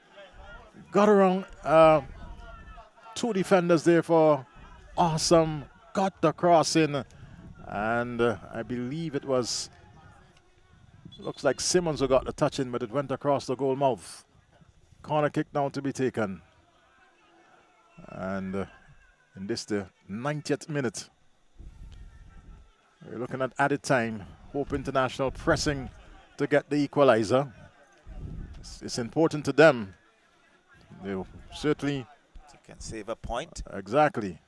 Got around two defenders there for Awesome. Got the cross in. And I believe it was, looks like Simmons who got the touch in, but it went across the goal mouth. Corner kick now to be taken. And in this, the 90th minute, we're looking at added time. Hope International pressing to get the equalizer. It's important to them. They certainly you can save a point. Exactly.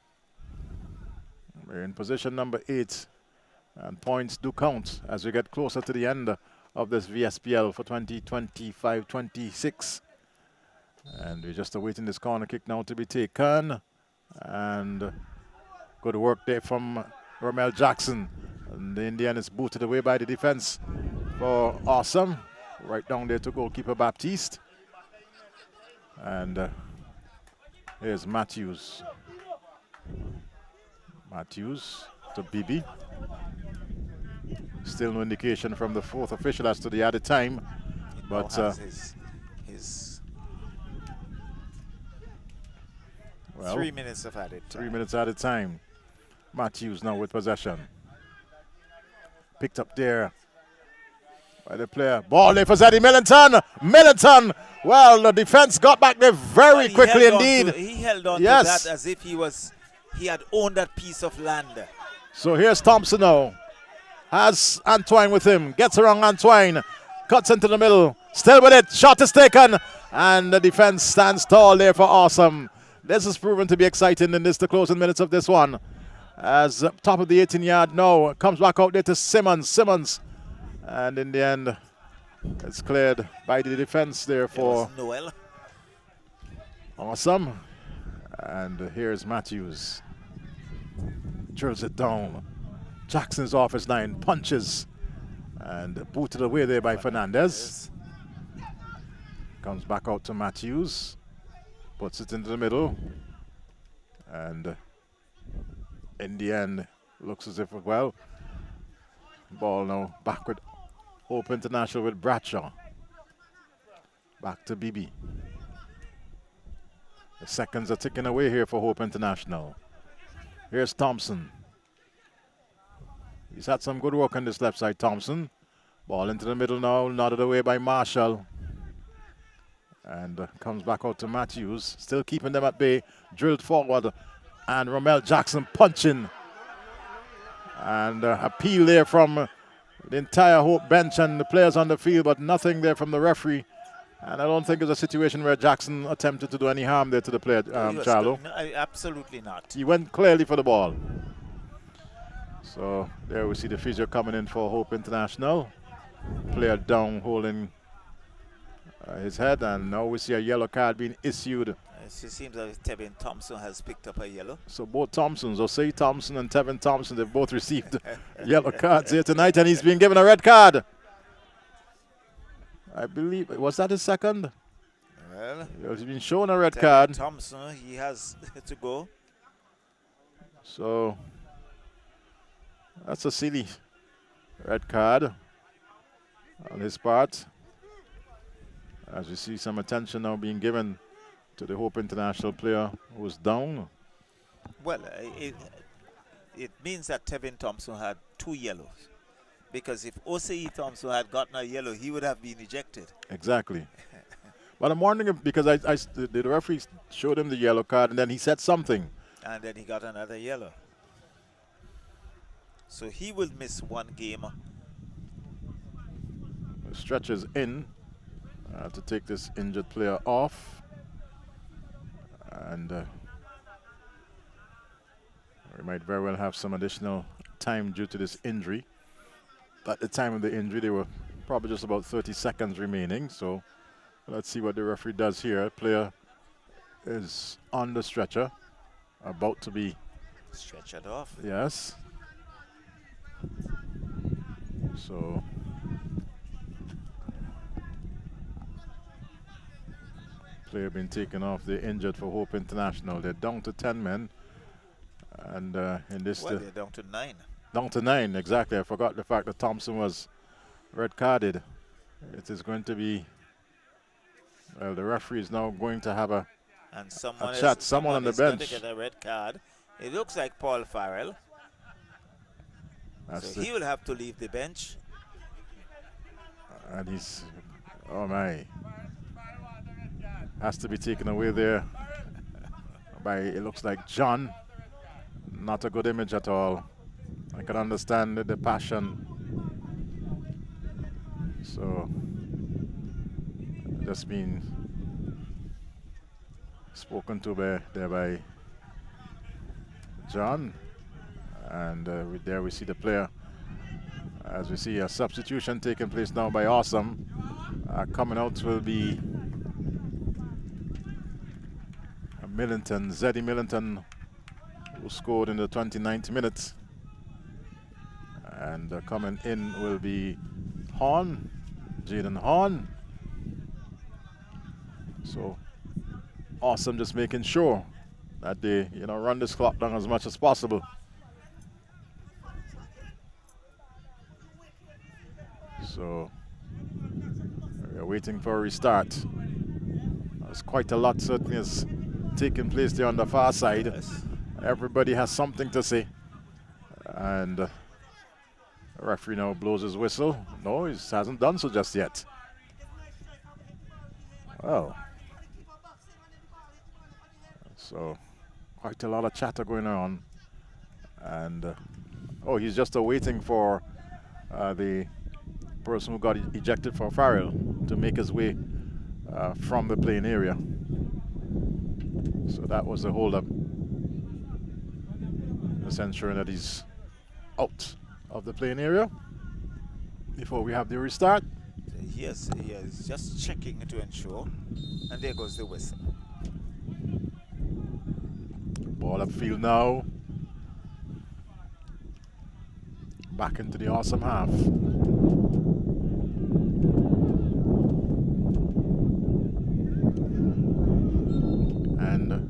We're in position number 8, and points do count as we get closer to the end of this VSPL for 2025-26. And we're just awaiting this corner kick now to be taken. And good work there from Romel Jackson. And the Indian is booted away by the defense for Awesome. Right down there to goalkeeper Baptiste. And here's Matthews. Matthews to Bibi. Still no indication from the fourth official as to the added time. But his well, 3 minutes of added time. 3 minutes added time. Matthews now with possession. Picked up there by the player. Ball there for Zadie Millington. Millington. Well, the defense got back there very quickly indeed. He held on to that as if he had owned that piece of land. So here's Thompson now. Has Antoine with him. Gets around Antoine. Cuts into the middle. Still with it. Shot is taken. And the defense stands tall there for Awesome. This is proven to be exciting in the closing minutes of this one. As top of the 18-yard now. Comes back out there to Simmons. Simmons. And in the end, it's cleared by the defense there for Noel. Awesome. And here's Matthews. Drills it down. Jackson's off his line. Punches. And booted away there by Fernandez. Comes back out to Matthews. Puts it into the middle. And in the end, looks as if, well, ball now back with Hope International with Bradshaw. Back to Bibi. The seconds are ticking away here for Hope International. Here's Thompson. He's had some good work on this left side, Thompson. Ball into the middle now, nodded away by Marshall. And comes back out to Matthews. Still keeping them at bay. Drilled forward. And Romel Jackson punching. And appeal there from the entire Hope bench and the players on the field, but nothing there from the referee. And I don't think it's a situation where Jackson attempted to do any harm there to the player, Charlo. No, absolutely not. He went clearly for the ball. So there we see the physio coming in for Hope International. Player down holding his head, and now we see a yellow card being issued. It seems that Tevin Thompson has picked up a yellow. So both Thompsons, Osei Thompson and Tevin Thompson, they've both received yellow cards here tonight, and he's been given a red card. I believe, was that his second? Well, he's been shown a red Tevin card. Thompson, he has to go. So that's a silly red card on his part. As we see some attention now being given to the Hope International player who was down. Well, it means that Tevin Thompson had 2 yellows. Because if Osei Thompson had gotten a yellow, he would have been ejected. Exactly. But I'm wondering if, because the referee showed him the yellow card and then he said something. And then he got another yellow. So he will miss 1 game. The stretch is in to take this injured player off. And we might very well have some additional time due to this injury. At the time of the injury, they were probably just about 30 seconds remaining. So let's see what the referee does here. Player is on the stretcher, about to be Stretch it off. yes. So player been taken off. They're injured for Hope International. They're down to 10 men, and in this Well, they're down to 9. down to 9 exactly. I forgot the fact that Thompson was red carded. It is going to be. Well, the referee is now going to have a And someone chat. is, Someone on the is going bench. to get a red card. It looks like Paul Farrell. That's So he will have to leave the bench. and he's, oh my, has to be taken away there by, it looks like John. Not a good image at all. I can understand the passion. So, just being spoken to there by John. And there we see the player. As we see a substitution taking place now by Awesome. Coming out will be Millington, Zeddy Millington, who scored in the 29th minute. And coming in will be Horn, Jaden Horn. So Awesome just making sure that they, run this clock down as much as possible. So we're waiting for a restart. There's quite a lot certainly is taking place there on the far side. Yes. Everybody has something to say. And the referee now blows his whistle. No, he hasn't done so just yet. Well, so quite a lot of chatter going on. And, oh, he's just waiting for the person who got ejected for Farrell to make his way from the playing area. So that was the hold-up. Just ensuring that he's out of the playing area before we have the restart. Yes, just checking to ensure. And there goes the whistle. Ball upfield now. Back into the Awesome half. And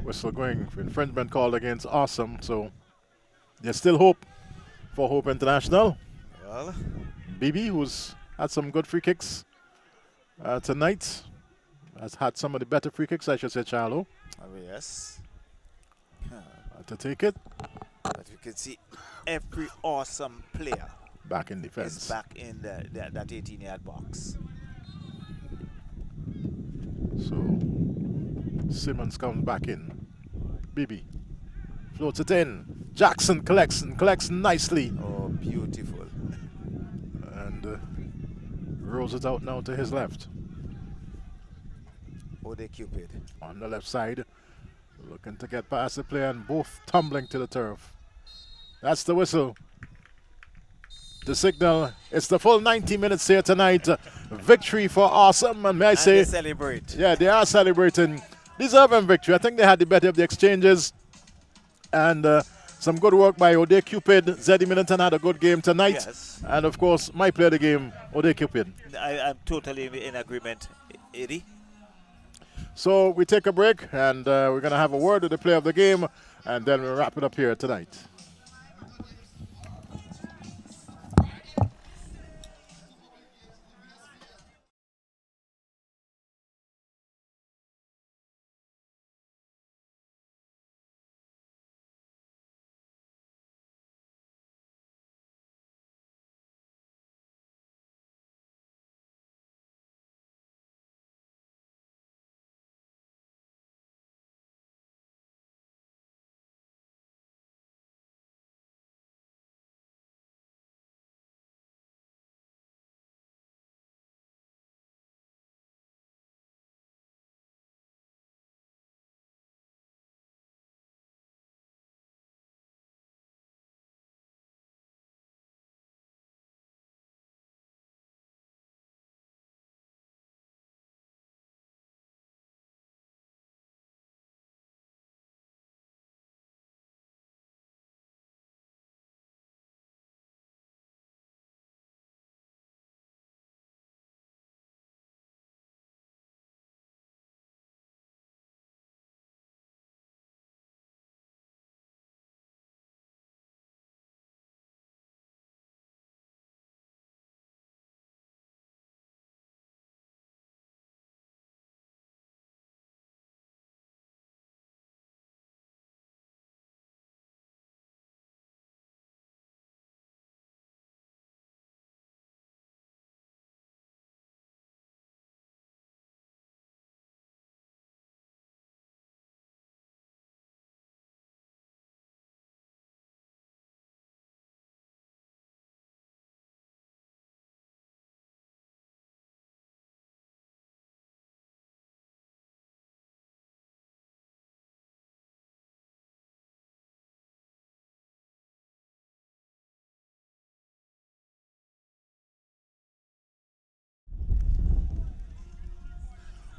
whistle going for infringement called against Awesome. So there's still hope for Hope International. Well, Bibi, who's had some good free kicks tonight, has had some of the better free kicks, I should say, Charlo, yes. to take it. But you can see every Awesome player Back in defense. is back in that 18-yard box. So Simmons comes back in. Bibi floats it in. Jackson collects nicely. Oh, beautiful. And rolls it out now to his left. Ode Cupid. On the left side, looking to get past the player and both tumbling to the turf. That's the whistle. The signal. It's the full 90 minutes here tonight. Victory for Awesome, and may I say, they celebrate. yeah, they are celebrating. Deserving victory. I think they had the better of the exchanges. And some good work by Ode Cupid. Zeddy Millington had a good game tonight. Yes. And of course, my player of the game, Ode Cupid. I'm totally in agreement, Eddie. So we take a break, and we're going to have a word with the player of the game, and then we'll wrap it up here tonight.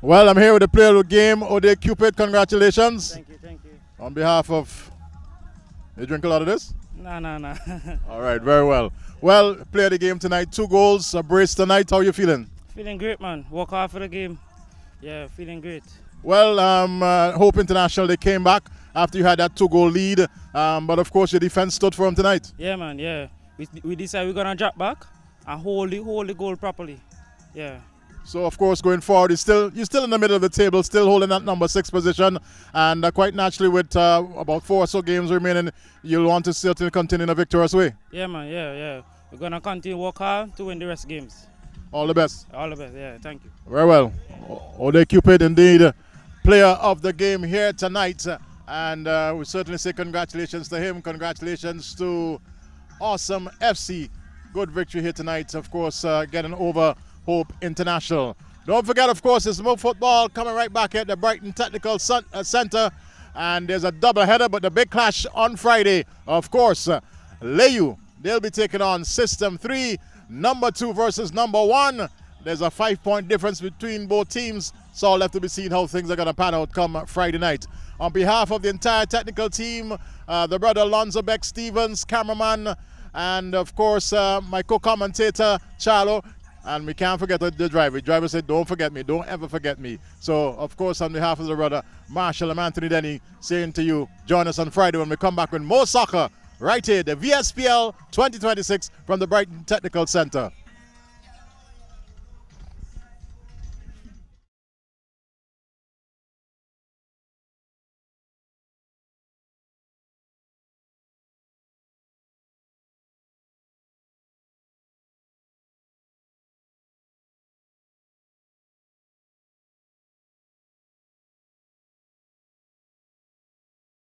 Well, I'm here with the player of the game, Ode Cupid. Congratulations. Thank you, thank you. On behalf of... You drink a lot of this? No. All right, very well. Well, player of the game tonight, 2 goals, a brace tonight. How you feeling? Feeling great, man. Work hard for the game. Yeah, feeling great. Well, Hope International, they came back after you had that 2-goal lead. But of course, your defense stood firm tonight. Yeah, man, yeah. We decided we're going to drop back and hold the goal properly. Yeah. So, of course, going forward, you're still in the middle of the table, still holding that number 6 position. And quite naturally, with about 4 or so games remaining, you'll want to certainly continue in a victorious way. Yeah, man, yeah. We're going to continue to work hard to win the rest games. All the best. All the best, yeah, thank you. Very well. Ode Cupid, indeed, player of the game here tonight. And we certainly say congratulations to him. Congratulations to Awesome FC. Good victory here tonight, of course, getting over Hope International. Don't forget, of course, there's more football coming right back at the Brighton Technical Center. And there's a double header, but the big clash on Friday, of course, Leyu, they'll be taking on System 3, number 2 versus number 1. There's a 5-point difference between both teams, so all left to be seen how things are going to pan out come Friday night. On behalf of the entire technical team, the brother Alonzo Beck Stevens, cameraman, and of course my co-commentator Charlo, and we can't forget the driver. The driver said, don't forget me, don't ever forget me. So of course on behalf of the brother Marshall and Anthony Denny, saying to you, join us on Friday when we come back with more soccer right here, the VSPL 2026 from the Brighton Technical Center.